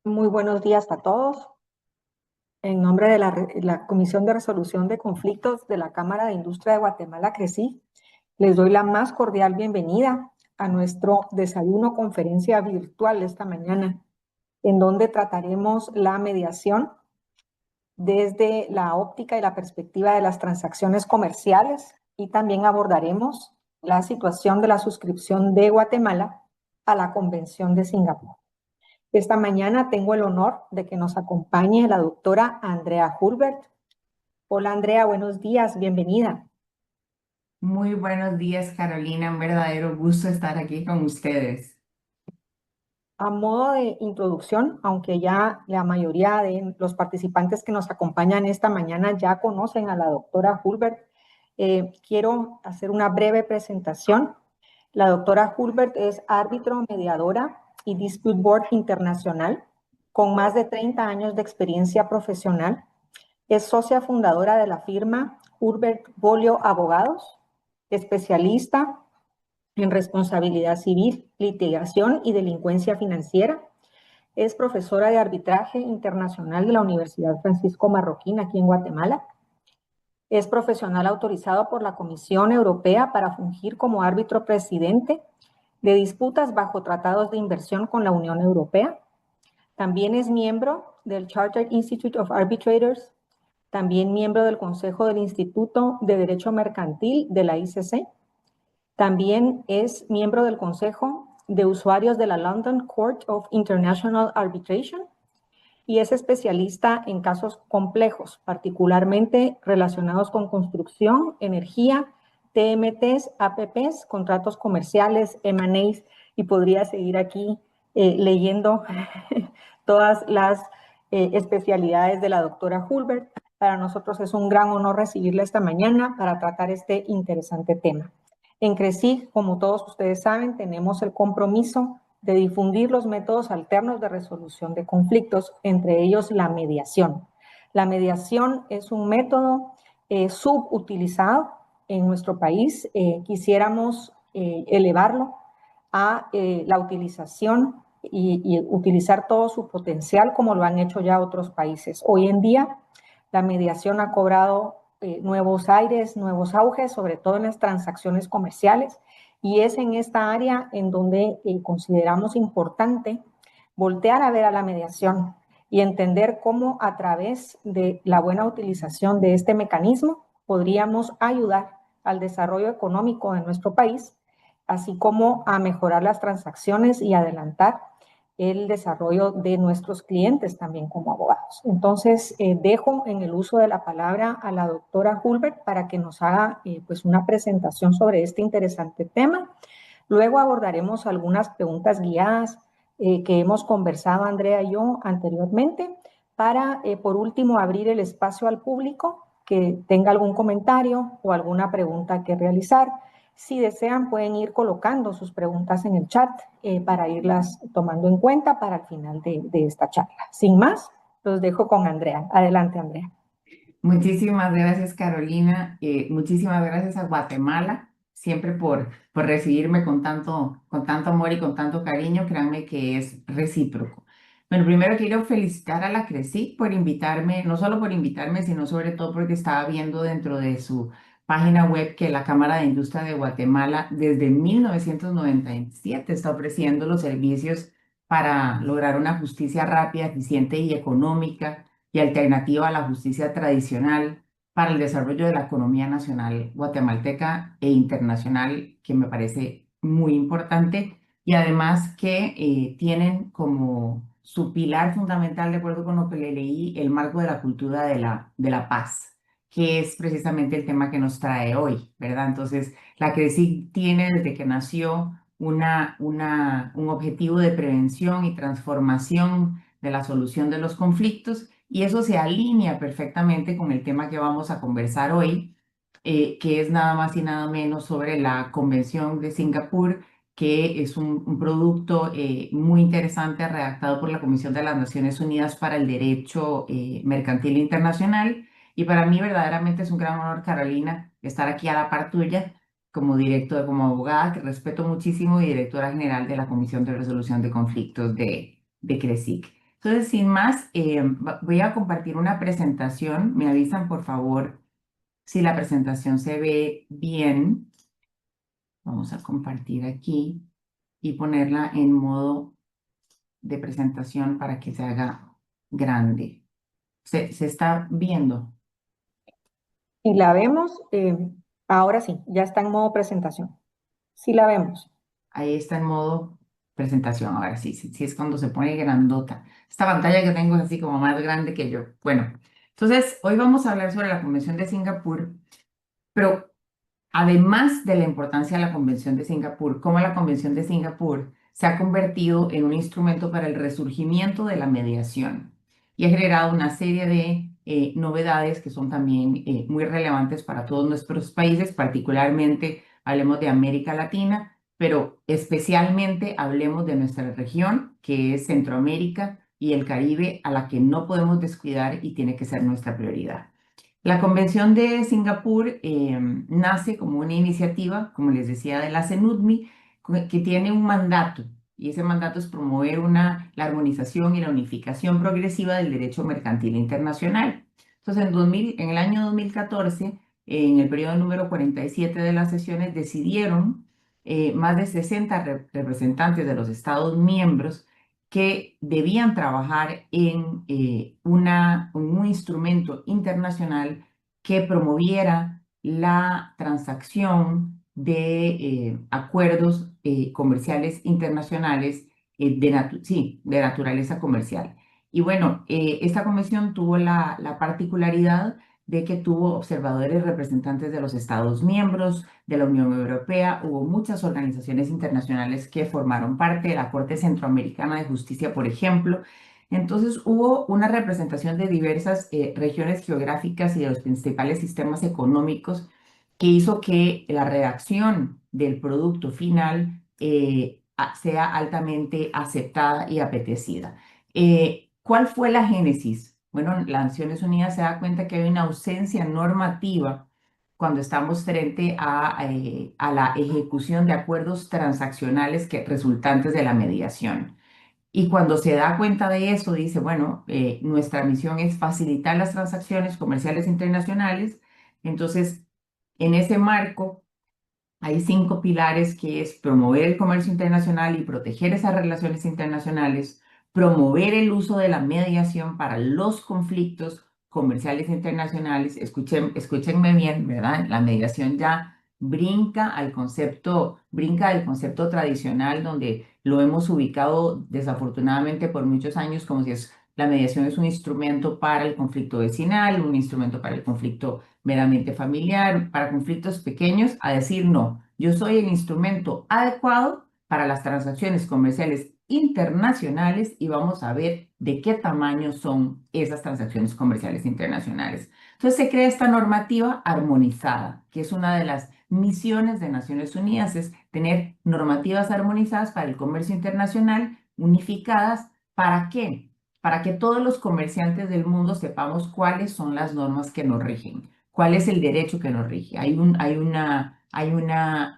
Muy buenos días a todos. En nombre de la Comisión de Resolución de Conflictos de la Cámara de Industria de Guatemala, CRECI, les doy la más cordial bienvenida a nuestro desayuno conferencia virtual esta mañana, en donde trataremos la mediación desde la óptica y la perspectiva de las transacciones comerciales y también abordaremos la situación de la suscripción de Guatemala a la Convención de Singapur. Esta mañana tengo el honor de que nos acompañe la doctora Andrea Hulbert. Hola Andrea, buenos días, bienvenida. Muy buenos días, Carolina. Un verdadero gusto estar aquí con ustedes. A modo de introducción, aunque ya la mayoría de los participantes que nos acompañan esta mañana ya conocen a la doctora Hulbert, quiero hacer una breve presentación. La doctora Hulbert es árbitro, mediadora y Dispute Board internacional, con más de 30 años de experiencia profesional. Es socia fundadora de la firma Hulbert Bolio Abogados, especialista en responsabilidad civil, litigación y delincuencia financiera. Es profesora de arbitraje internacional de la Universidad Francisco Marroquín aquí en Guatemala. Es profesional autorizado por la Comisión Europea para fungir como árbitro presidente de disputas bajo tratados de inversión con la Unión Europea. También es miembro del Chartered Institute of Arbitrators, también miembro del Consejo del Instituto de Derecho Mercantil de la ICC. También es miembro del Consejo de Usuarios de la London Court of International Arbitration y es especialista en casos complejos, particularmente relacionados con construcción, energía, TMTs, APPs, contratos comerciales, M&As, y podría seguir aquí leyendo todas las especialidades de la doctora Hulbert. Para nosotros es un gran honor recibirla esta mañana para tratar este interesante tema. En CRECIG, como todos ustedes saben, tenemos el compromiso de difundir los métodos alternos de resolución de conflictos, entre ellos la mediación. La mediación es un método subutilizado en nuestro país. Quisiéramos elevarlo a la utilización y utilizar todo su potencial como lo han hecho ya otros países. Hoy en día, la mediación ha cobrado nuevos aires, nuevos auges, sobre todo en las transacciones comerciales, y es en esta área en donde consideramos importante voltear a ver a la mediación y entender cómo a través de la buena utilización de este mecanismo podríamos ayudar al desarrollo económico de nuestro país, así como a mejorar las transacciones y adelantar el desarrollo de nuestros clientes también como abogados. Entonces, dejo en el uso de la palabra a la doctora Hulbert para que nos haga pues una presentación sobre este interesante tema. Luego abordaremos algunas preguntas guiadas que hemos conversado Andrea y yo anteriormente para, por último, abrir el espacio al público que tenga algún comentario o alguna pregunta que realizar. Si desean, pueden ir colocando sus preguntas en el chat para irlas tomando en cuenta para el final de esta charla. Sin más, los dejo con Andrea. Adelante, Andrea. Muchísimas gracias, Carolina. Muchísimas gracias a Guatemala, siempre por recibirme con tanto amor y con tanto cariño. Créanme que es recíproco. Bueno, primero quiero felicitar a la CRECIC por invitarme, no solo por invitarme, sino sobre todo porque estaba viendo dentro de su página web que la Cámara de Industria de Guatemala desde 1997 está ofreciendo los servicios para lograr una justicia rápida, eficiente y económica y alternativa a la justicia tradicional para el desarrollo de la economía nacional guatemalteca e internacional, que me parece muy importante, y además que tienen como su pilar fundamental, de acuerdo con lo que le leí, el marco de la cultura de la paz, que es precisamente el tema que nos trae hoy, ¿verdad? Entonces, la que sí tiene desde que nació un objetivo de prevención y transformación de la solución de los conflictos, y eso se alinea perfectamente con el tema que vamos a conversar hoy, que es nada más y nada menos sobre la Convención de Singapur, que es un producto muy interesante redactado por la Comisión de las Naciones Unidas para el Derecho Mercantil Internacional. Y para mí verdaderamente es un gran honor, Carolina, estar aquí a la par tuya como directora, como abogada, que respeto muchísimo, y directora general de la Comisión de Resolución de Conflictos de CRECIC. Entonces, sin más, voy a compartir una presentación. Me avisan, por favor, si la presentación se ve bien. Vamos a compartir aquí y ponerla en modo de presentación para que se haga grande. ¿Se está viendo? Si la vemos, ahora sí, ya está en modo presentación. Sí la vemos. Ahí está en modo presentación. Ahora sí, sí, sí es cuando se pone grandota. Esta pantalla que tengo es así como más grande que yo. Bueno, entonces hoy vamos a hablar sobre la Convención de Singapur, pero además de la importancia de la Convención de Singapur, cómo la Convención de Singapur se ha convertido en un instrumento para el resurgimiento de la mediación y ha generado una serie de novedades que son también muy relevantes para todos nuestros países, particularmente hablemos de América Latina, pero especialmente hablemos de nuestra región, que es Centroamérica y el Caribe, a la que no podemos descuidar y tiene que ser nuestra prioridad. La Convención de Singapur nace como una iniciativa, como les decía, de la CENUDMI, que tiene un mandato, y ese mandato es promover la armonización y la unificación progresiva del derecho mercantil internacional. Entonces, en el año 2014, en el periodo número 47 de las sesiones, decidieron más de 60 representantes de los Estados miembros que debían trabajar en un instrumento internacional que promoviera la transacción de acuerdos comerciales internacionales sí, de naturaleza comercial. Y bueno, esta convención tuvo la particularidad de que tuvo observadores representantes de los Estados miembros, de la Unión Europea. Hubo muchas organizaciones internacionales que formaron parte de la Corte Centroamericana de Justicia, por ejemplo. Entonces hubo una representación de diversas regiones geográficas y de los principales sistemas económicos que hizo que la redacción del producto final sea altamente aceptada y apetecida. ¿Cuál fue la génesis? Bueno, las Naciones Unidas se da cuenta que hay una ausencia normativa cuando estamos frente a la ejecución de acuerdos transaccionales resultantes de la mediación. Y cuando se da cuenta de eso, dice, bueno, nuestra misión es facilitar las transacciones comerciales internacionales. Entonces, en ese marco, hay 5 pilares que es promover el comercio internacional y proteger esas relaciones internacionales, promover el uso de la mediación para los conflictos comerciales internacionales. Escúchenme bien, ¿verdad? La mediación ya brinca del concepto tradicional donde lo hemos ubicado desafortunadamente por muchos años como si la mediación es un instrumento para el conflicto vecinal, un instrumento para el conflicto meramente familiar, para conflictos pequeños, a decir no, yo soy el instrumento adecuado para las transacciones comerciales internacionales y vamos a ver de qué tamaño son esas transacciones comerciales internacionales. Entonces se crea esta normativa armonizada, que es una de las misiones de Naciones Unidas, es tener normativas armonizadas para el comercio internacional, unificadas. ¿Para qué? Para que todos los comerciantes del mundo sepamos cuáles son las normas que nos rigen, cuál es el derecho que nos rige. Hay un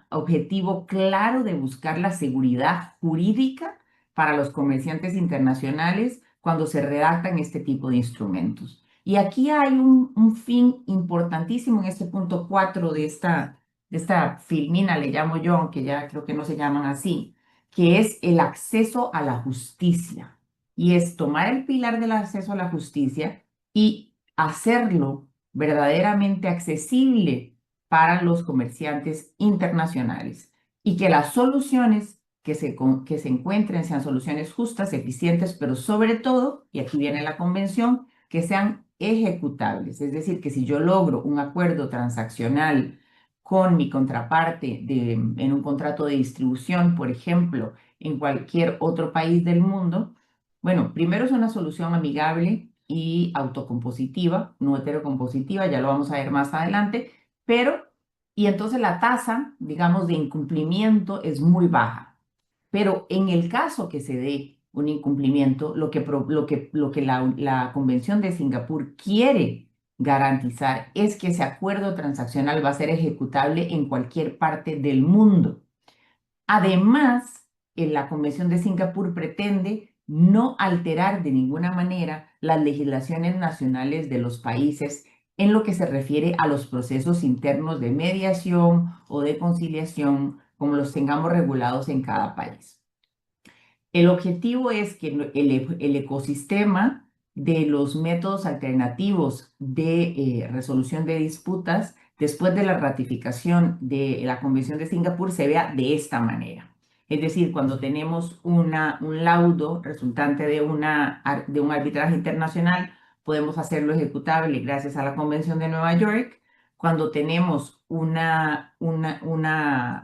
objetivo claro de buscar la seguridad jurídica para los comerciantes internacionales cuando se redactan este tipo de instrumentos. Y aquí hay un fin importantísimo en este punto 4 de esta filmina, le llamo yo, aunque ya creo que no se llaman así, que es el acceso a la justicia. Y es tomar el pilar del acceso a la justicia y hacerlo verdaderamente accesible para los comerciantes internacionales y que las soluciones que se encuentren sean soluciones justas, eficientes, pero sobre todo, y aquí viene la convención, que sean ejecutables. Es decir, que si yo logro un acuerdo transaccional con mi contraparte en un contrato de distribución, por ejemplo, en cualquier otro país del mundo, bueno, primero es una solución amigable y autocompositiva, no heterocompositiva, ya lo vamos a ver más adelante, pero, y entonces la tasa, digamos, de incumplimiento es muy baja. Pero en el caso que se dé un incumplimiento, lo que la Convención de Singapur quiere garantizar es que ese acuerdo transaccional va a ser ejecutable en cualquier parte del mundo. Además, la Convención de Singapur pretende no alterar de ninguna manera las legislaciones nacionales de los países en lo que se refiere a los procesos internos de mediación o de conciliación, como los tengamos regulados en cada país. El objetivo es que el ecosistema de los métodos alternativos de resolución de disputas después de la ratificación de la Convención de Singapur se vea de esta manera. Es decir, cuando tenemos un laudo resultante de un arbitraje internacional, podemos hacerlo ejecutable gracias a la Convención de Nueva York. Cuando tenemos una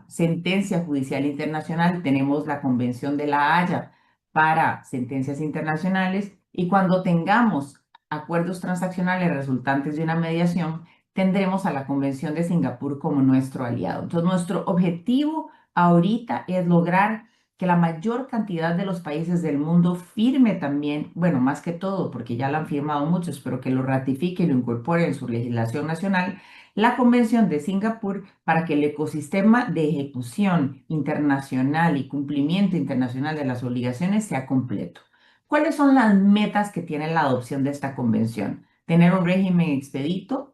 sentencia judicial internacional, tenemos la Convención de la Haya para sentencias internacionales, y cuando tengamos acuerdos transaccionales resultantes de una mediación, tendremos a la Convención de Singapur como nuestro aliado. Entonces, nuestro objetivo ahorita es lograr que la mayor cantidad de los países del mundo firme también, bueno, más que todo, porque ya lo han firmado muchos, pero que lo ratifique y lo incorpore en su legislación nacional, la Convención de Singapur, para que el ecosistema de ejecución internacional y cumplimiento internacional de las obligaciones sea completo. ¿Cuáles son las metas que tiene la adopción de esta convención? Tener un régimen expedito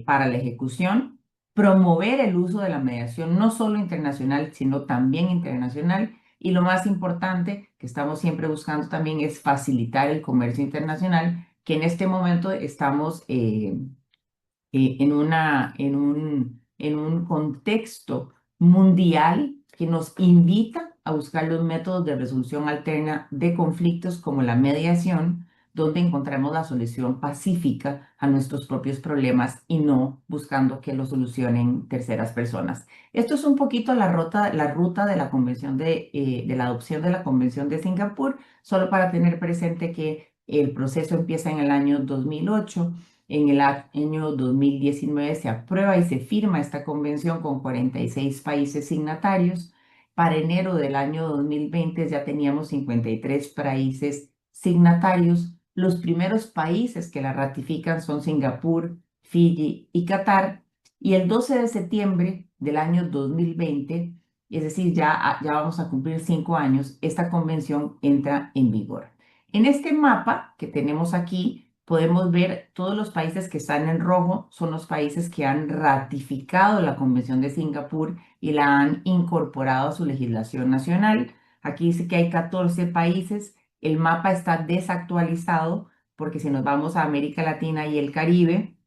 para la ejecución, promover el uso de la mediación no solo internacional, sino también internacional, y lo más importante que estamos siempre buscando también es facilitar el comercio internacional, que en este momento estamos en un contexto mundial que nos invita a buscar los métodos de resolución alterna de conflictos como la mediación, donde encontramos la solución pacífica a nuestros propios problemas y no buscando que lo solucionen terceras personas. Esto es un poquito la ruta de la convención de la adopción de la Convención de Singapur, solo para tener presente que el proceso empieza en el año 2008. En el año 2019 se aprueba y se firma esta convención con 46 países signatarios. Para enero del año 2020 ya teníamos 53 países signatarios. Los primeros países que la ratifican son Singapur, Fiji y Qatar. Y el 12 de septiembre del año 2020, es decir, ya vamos a cumplir 5 años, esta convención entra en vigor. En este mapa que tenemos aquí, podemos ver todos los países que están en rojo son los países que han ratificado la Convención de Singapur y la han incorporado a su legislación nacional. Aquí dice que hay 14 países. El mapa está desactualizado porque si nos vamos a América Latina y el Caribe,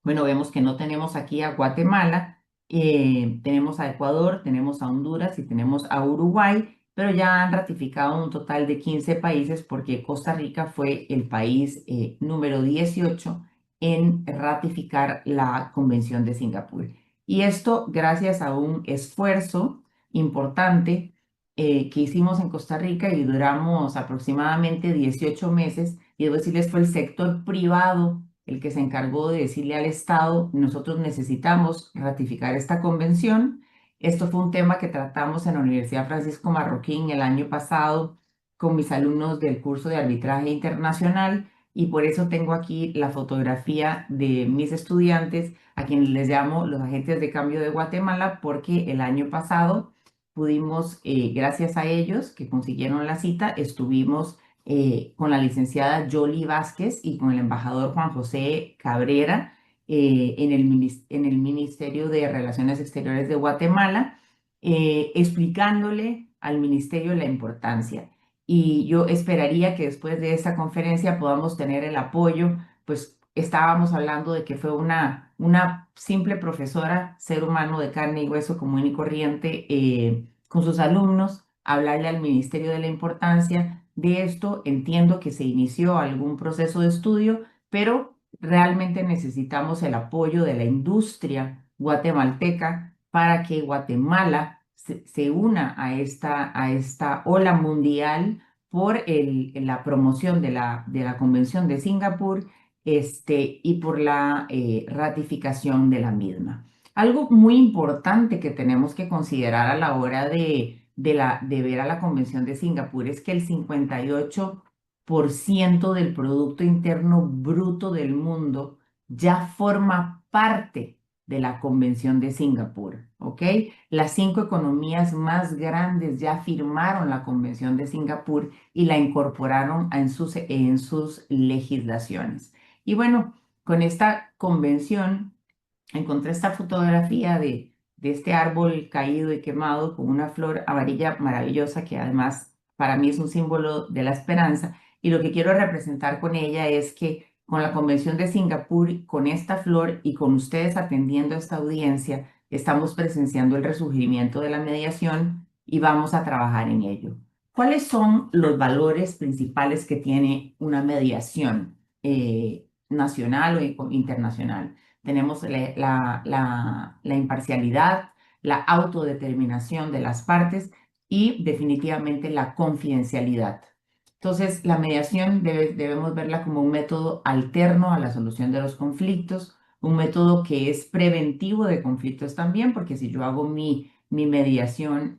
bueno, vemos que no tenemos aquí a Guatemala, tenemos a Ecuador, tenemos a Honduras y tenemos a Uruguay, pero ya han ratificado un total de 15 países porque Costa Rica fue el país número 18 en ratificar la Convención de Singapur. Y esto gracias a un esfuerzo importante que hicimos en Costa Rica y duramos aproximadamente 18 meses. Y debo decirles, fue el sector privado el que se encargó de decirle al Estado: nosotros necesitamos ratificar esta convención. Esto fue un tema que tratamos en la Universidad Francisco Marroquín el año pasado con mis alumnos del curso de arbitraje internacional, y por eso tengo aquí la fotografía de mis estudiantes, a quienes les llamo los agentes de cambio de Guatemala, porque el año pasado pudimos, gracias a ellos que consiguieron la cita, estuvimos con la licenciada Yoli Vázquez y con el embajador Juan José Cabrera en el Ministerio de Relaciones Exteriores de Guatemala, explicándole al ministerio la importancia. Y yo esperaría que después de esta conferencia podamos tener el apoyo, pues estábamos hablando de que fue una simple profesora, ser humano de carne y hueso común y corriente, con sus alumnos, hablarle al ministerio de la importancia de esto. Entiendo que se inició algún proceso de estudio, pero realmente necesitamos el apoyo de la industria guatemalteca para que Guatemala se una a esta ola mundial por la promoción de la Convención de Singapur, y por la ratificación de la misma. Algo muy importante que tenemos que considerar a la hora de ver a la Convención de Singapur es que el 58% del Producto Interno Bruto del mundo ya forma parte de la Convención de Singapur, ¿ok? Las 5 economías más grandes ya firmaron la Convención de Singapur y la incorporaron en sus legislaciones. Y bueno, con esta convención encontré esta fotografía de este árbol caído y quemado con una flor amarilla maravillosa que además para mí es un símbolo de la esperanza. Y lo que quiero representar con ella es que con la Convención de Singapur, con esta flor y con ustedes atendiendo a esta audiencia, estamos presenciando el resurgimiento de la mediación y vamos a trabajar en ello. ¿Cuáles son los valores principales que tiene una mediación nacional o internacional? Tenemos la imparcialidad, la autodeterminación de las partes y definitivamente la confidencialidad. Entonces, la mediación debemos verla como un método alterno a la solución de los conflictos, un método que es preventivo de conflictos también, porque si yo hago mi mediación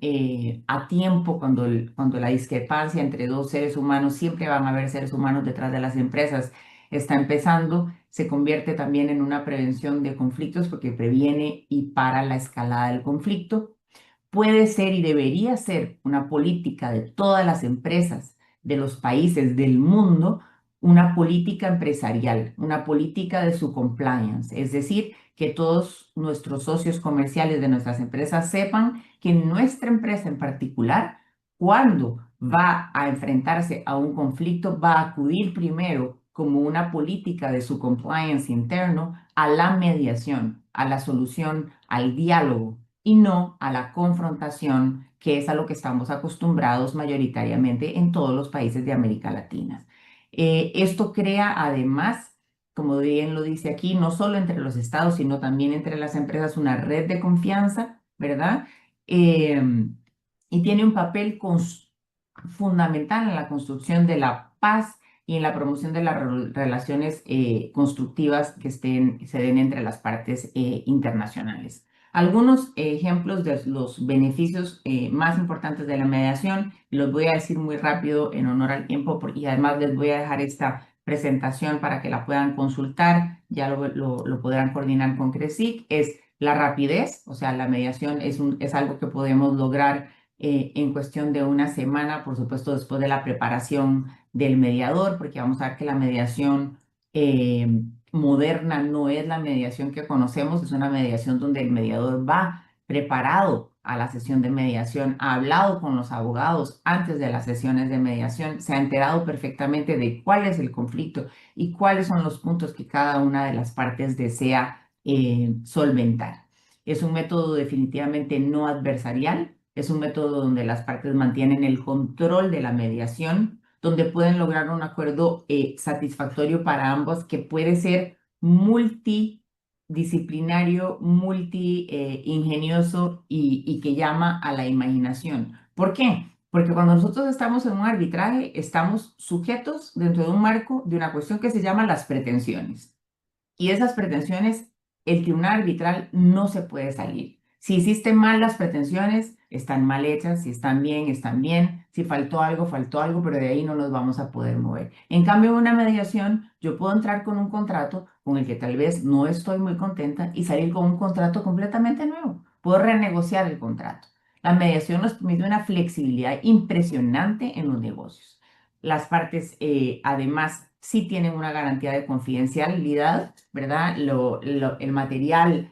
a tiempo, cuando la discrepancia entre dos seres humanos, siempre van a haber seres humanos detrás de las empresas, está empezando, se convierte también en una prevención de conflictos porque previene y para la escalada del conflicto. Puede ser y debería ser una política de todas las empresas, de los países, del mundo, una política empresarial, una política de su compliance, es decir, que todos nuestros socios comerciales de nuestras empresas sepan que nuestra empresa en particular, cuando va a enfrentarse a un conflicto, va a acudir primero como una política de su compliance interno a la mediación, a la solución, al diálogo y no a la confrontación, que es a lo que estamos acostumbrados mayoritariamente en todos los países de América Latina. Esto crea además, como bien lo dice aquí, no solo entre los estados, sino también entre las empresas, una red de confianza, ¿verdad? Y tiene un papel fundamental en la construcción de la paz y en la promoción de las relaciones constructivas que se den entre las partes internacionales. Algunos ejemplos de los beneficios más importantes de la mediación, los voy a decir muy rápido en honor al tiempo y además les voy a dejar esta presentación para que la puedan consultar, ya lo podrán coordinar con CRESIC, es la rapidez, o sea, la mediación es algo que podemos lograr en cuestión de una semana, por supuesto, después de la preparación del mediador, porque vamos a ver que la mediación moderna no es la mediación que conocemos, es una mediación donde el mediador va preparado a la sesión de mediación, ha hablado con los abogados antes de las sesiones de mediación, se ha enterado perfectamente de cuál es el conflicto y cuáles son los puntos que cada una de las partes desea solventar. Es un método definitivamente no adversarial, es un método donde las partes mantienen el control de la mediación, donde pueden lograr un acuerdo satisfactorio para ambos que puede ser multidisciplinario, ingenioso y que llama a la imaginación. ¿Por qué? Porque cuando nosotros estamos en un arbitraje, estamos sujetos dentro de un marco de una cuestión que se llama las pretensiones. Y esas pretensiones, el tribunal arbitral no se puede salir. Si hiciste mal las pretensiones, están mal hechas, si están bien, están bien, si faltó algo, pero de ahí no nos vamos a poder mover. En cambio, en una mediación, yo puedo entrar con un contrato con el que tal vez no estoy muy contenta y salir con un contrato completamente nuevo. Puedo renegociar el contrato. La mediación nos permite una flexibilidad impresionante en los negocios. Las partes, además, sí tienen una garantía de confidencialidad, ¿verdad? El material,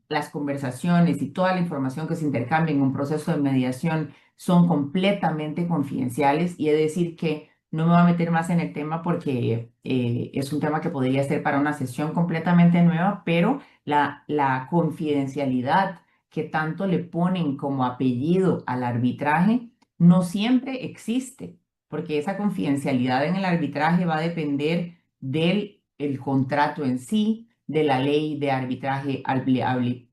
las conversaciones y toda la información que se intercambia en un proceso de mediación son completamente confidenciales y he de decir que no me voy a meter más en el tema porque es un tema que podría ser para una sesión completamente nueva, pero la confidencialidad que tanto le ponen como apellido al arbitraje no siempre existe porque esa confidencialidad en el arbitraje va a depender del el contrato en sí, de la ley de arbitraje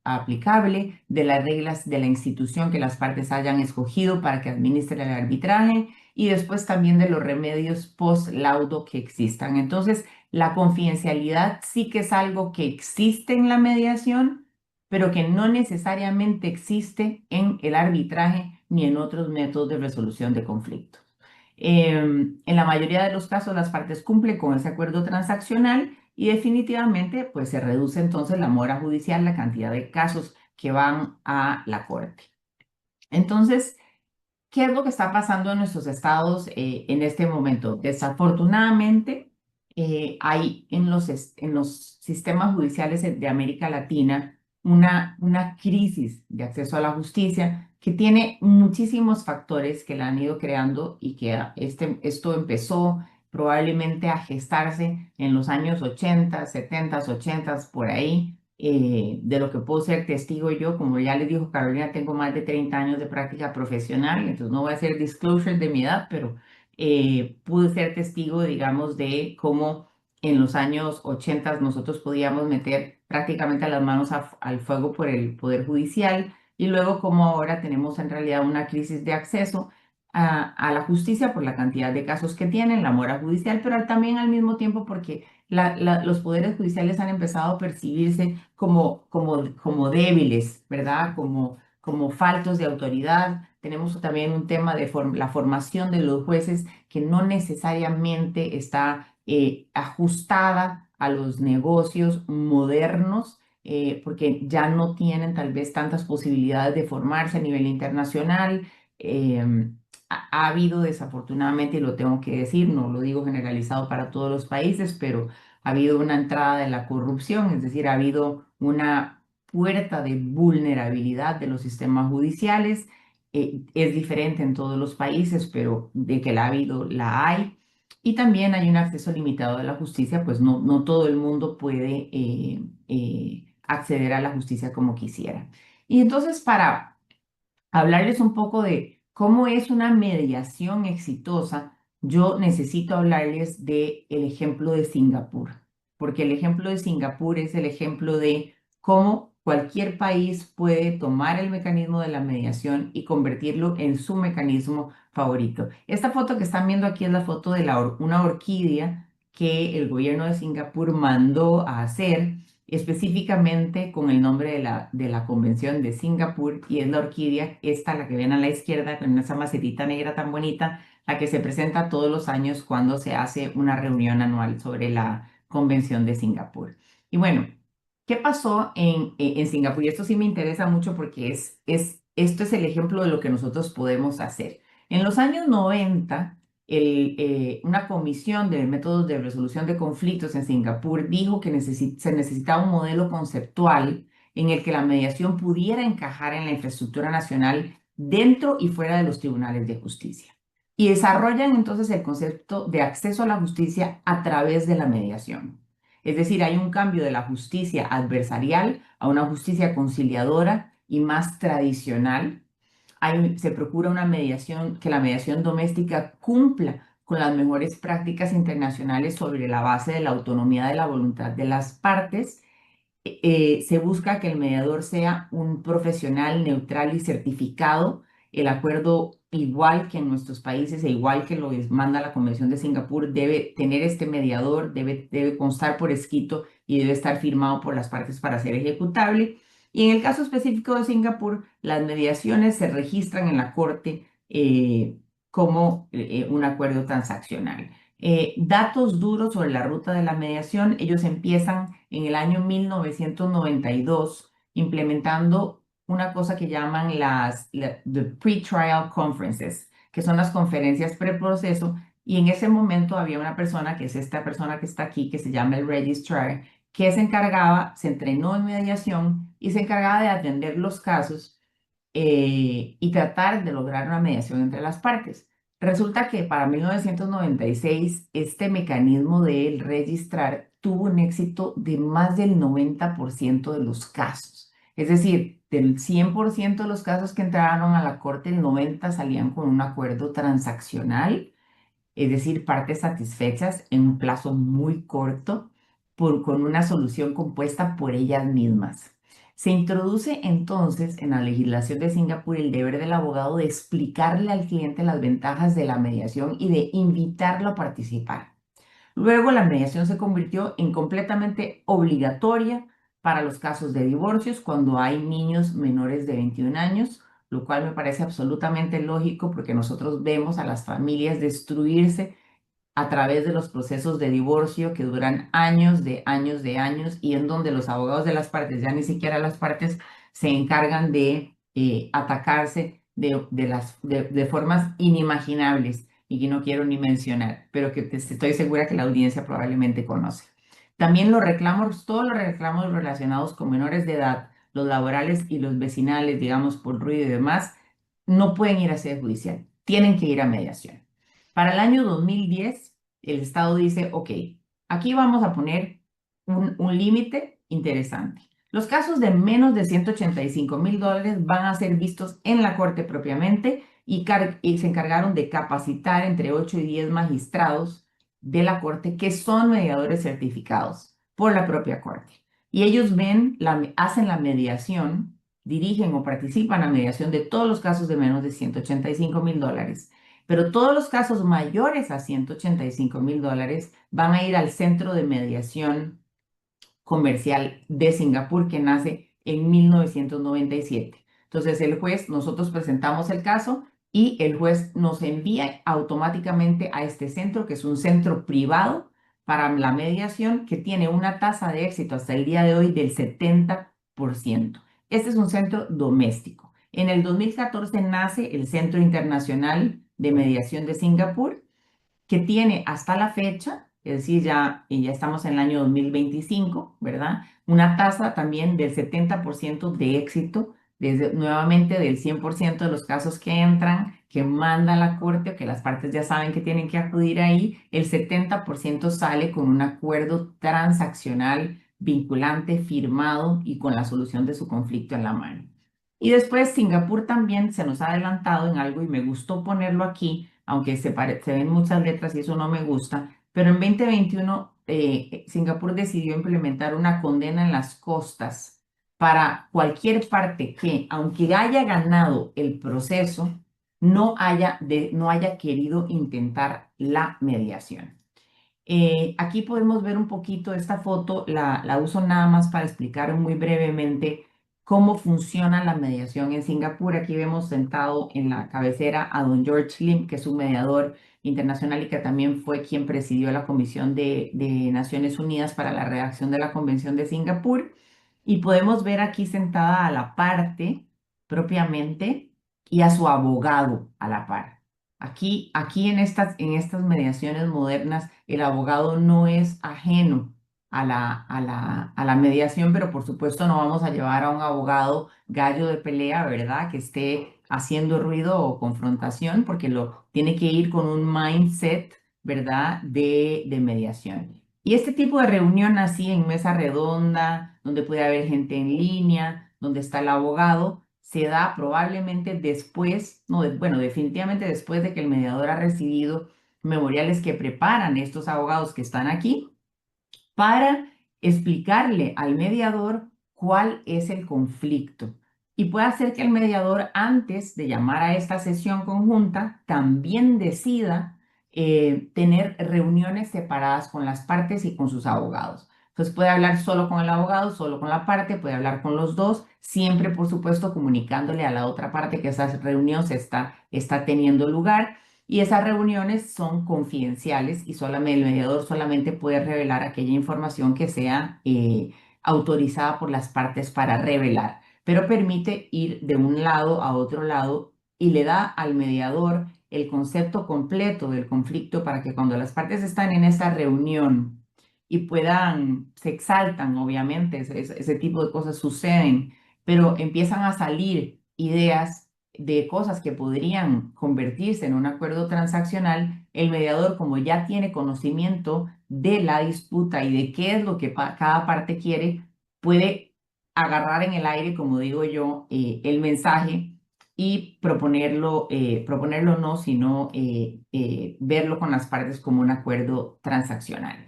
aplicable, de las reglas de la institución que las partes hayan escogido para que administre el arbitraje y después también de los remedios post laudo que existan. Entonces, la confidencialidad sí que es algo que existe en la mediación, pero que no necesariamente existe en el arbitraje ni en otros métodos de resolución de conflictos. En la mayoría de los casos, las partes cumplen con ese acuerdo transaccional y definitivamente pues se reduce entonces la mora judicial, la cantidad de casos que van a la corte. Entonces, ¿qué es lo que está pasando en nuestros estados en este momento? Desafortunadamente, hay en los sistemas judiciales de América Latina una crisis de acceso a la justicia que tiene muchísimos factores que la han ido creando y que esto empezó probablemente a gestarse en los años 80, 70, 80, por ahí. De lo que puedo ser testigo yo, como ya les dijo Carolina, tengo más de 30 años de práctica profesional, entonces no voy a hacer disclosure de mi edad, pero pude ser testigo, digamos, de cómo en los años 80 nosotros podíamos meter prácticamente las manos al fuego por el Poder Judicial y luego como ahora tenemos en realidad una crisis de acceso a la justicia por la cantidad de casos que tienen, la mora judicial, pero también al mismo tiempo porque los poderes judiciales han empezado a percibirse como débiles, ¿verdad? Como faltos de autoridad. Tenemos también un tema de la formación de los jueces que no necesariamente está ajustada a los negocios modernos. Porque ya no tienen tal vez tantas posibilidades de formarse a nivel internacional. Ha habido desafortunadamente, y lo tengo que decir, no lo digo generalizado para todos los países, pero ha habido una entrada de la corrupción, es decir, ha habido una puerta de vulnerabilidad de los sistemas judiciales. Es diferente en todos los países, pero de que la ha habido, la hay. Y también hay un acceso limitado a la justicia, pues no todo el mundo puede acceder a la justicia como quisiera. Y entonces, para hablarles un poco de cómo es una mediación exitosa, yo necesito hablarles del ejemplo de Singapur, porque el ejemplo de Singapur es el ejemplo de cómo cualquier país puede tomar el mecanismo de la mediación y convertirlo en su mecanismo favorito. Esta foto que están viendo aquí es la foto de una orquídea que el gobierno de Singapur mandó a hacer específicamente con el nombre de la Convención de Singapur, y es la orquídea, esta, la que ven a la izquierda, con esa macetita negra tan bonita, la que se presenta todos los años cuando se hace una reunión anual sobre la Convención de Singapur. Y bueno, ¿qué pasó en Singapur? Y esto sí me interesa mucho porque esto es el ejemplo de lo que nosotros podemos hacer. En los años 90, una comisión de métodos de resolución de conflictos en Singapur dijo que se necesitaba un modelo conceptual en el que la mediación pudiera encajar en la infraestructura nacional dentro y fuera de los tribunales de justicia. Y desarrollan entonces el concepto de acceso a la justicia a través de la mediación. Es decir, hay un cambio de la justicia adversarial a una justicia conciliadora y más tradicional. Se procura una mediación, que la mediación doméstica cumpla con las mejores prácticas internacionales sobre la base de la autonomía de la voluntad de las partes. Se busca que el mediador sea un profesional neutral y certificado. El acuerdo, igual que en nuestros países e igual que lo manda la Convención de Singapur, debe tener este mediador, debe constar por escrito y debe estar firmado por las partes para ser ejecutable. Y en el caso específico de Singapur, las mediaciones se registran en la corte como un acuerdo transaccional. Datos duros sobre la ruta de la mediación: ellos empiezan en el año 1992 implementando una cosa que llaman the pre-trial conferences, que son las conferencias preproceso, y en ese momento había una persona, que es esta persona que está aquí, que se llama el registrar, que se entrenó en mediación y se encargaba de atender los casos y tratar de lograr una mediación entre las partes. Resulta que para 1996 este mecanismo del registrar tuvo un éxito de más del 90% de los casos. Es decir, del 100% de los casos que entraron a la corte, el 90 salían con un acuerdo transaccional, es decir, partes satisfechas en un plazo muy corto con una solución compuesta por ellas mismas. Se introduce entonces en la legislación de Singapur el deber del abogado de explicarle al cliente las ventajas de la mediación y de invitarlo a participar. Luego la mediación se convirtió en completamente obligatoria para los casos de divorcios cuando hay niños menores de 21 años, lo cual me parece absolutamente lógico porque nosotros vemos a las familias destruirse a través de los procesos de divorcio que duran años, de años, de años, y en donde los abogados de las partes, ya ni siquiera las partes, se encargan de atacarse de formas inimaginables y que no quiero ni mencionar, pero que estoy segura que la audiencia probablemente conoce. También los reclamos, todos los reclamos relacionados con menores de edad, los laborales y los vecinales, digamos, por ruido y demás, no pueden ir a sede judicial, tienen que ir a mediación. Para el año 2010, el Estado dice, ok, aquí vamos a poner un límite interesante. Los casos de menos de $185,000 van a ser vistos en la corte propiamente y se encargaron de capacitar entre 8 y 10 magistrados de la corte que son mediadores certificados por la propia corte. Y ellos hacen la mediación, dirigen o participan en la mediación de todos los casos de menos de $185,000. Pero todos los casos mayores a $185,000 van a ir al Centro de Mediación Comercial de Singapur, que nace en 1997. Entonces, nosotros presentamos el caso y el juez nos envía automáticamente a este centro, que es un centro privado para la mediación, que tiene una tasa de éxito hasta el día de hoy del 70%. Este es un centro doméstico. En el 2014 nace el Centro Internacional de Mediación de Singapur, que tiene hasta la fecha, es decir, ya estamos en el año 2025, ¿verdad? Una tasa también del 70% de éxito, nuevamente del 100% de los casos que entran, que manda la corte o que las partes ya saben que tienen que acudir ahí, el 70% sale con un acuerdo transaccional vinculante, firmado y con la solución de su conflicto en la mano. Y después Singapur también se nos ha adelantado en algo y me gustó ponerlo aquí, aunque se ven muchas letras y eso no me gusta, pero en 2021 Singapur decidió implementar una condena en las costas para cualquier parte que, aunque haya ganado el proceso, no haya querido intentar la mediación. Aquí podemos ver un poquito esta foto, la uso nada más para explicar muy brevemente cómo funciona la mediación en Singapur. Aquí vemos sentado en la cabecera a don George Lim, que es un mediador internacional y que también fue quien presidió la Comisión de Naciones Unidas para la redacción de la Convención de Singapur. Y podemos ver aquí sentada a la parte propiamente y a su abogado a la par. Aquí en estas mediaciones modernas, el abogado no es ajeno a la mediación, pero por supuesto no vamos a llevar a un abogado gallo de pelea, ¿verdad? Que esté haciendo ruido o confrontación, porque tiene que ir con un mindset, ¿verdad? De mediación. Y este tipo de reunión así en mesa redonda, donde puede haber gente en línea, donde está el abogado, se da probablemente después, no, bueno, definitivamente después de que el mediador ha recibido memoriales que preparan estos abogados que están aquí para explicarle al mediador cuál es el conflicto. Y puede ser que el mediador, antes de llamar a esta sesión conjunta, también decida tener reuniones separadas con las partes y con sus abogados. Entonces puede hablar solo con el abogado, solo con la parte, puede hablar con los dos, siempre por supuesto comunicándole a la otra parte que esa reunión está teniendo lugar. Y esas reuniones son confidenciales y el mediador solamente puede revelar aquella información que sea autorizada por las partes para revelar, pero permite ir de un lado a otro lado y le da al mediador el concepto completo del conflicto para que cuando las partes están en esa reunión y se exaltan, obviamente, ese tipo de cosas suceden, pero empiezan a salir ideas de cosas que podrían convertirse en un acuerdo transaccional, el mediador, como ya tiene conocimiento de la disputa y de qué es lo que cada parte quiere, puede agarrar en el aire, como digo yo, el mensaje y proponerlo no, sino verlo con las partes como un acuerdo transaccional.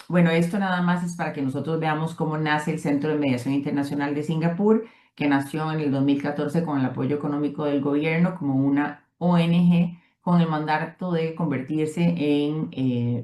Bueno, esto nada más es para que nosotros veamos cómo nace el Centro de Mediación Internacional de Singapur, que nació en el 2014 con el apoyo económico del gobierno como una ONG con el mandato de convertirse en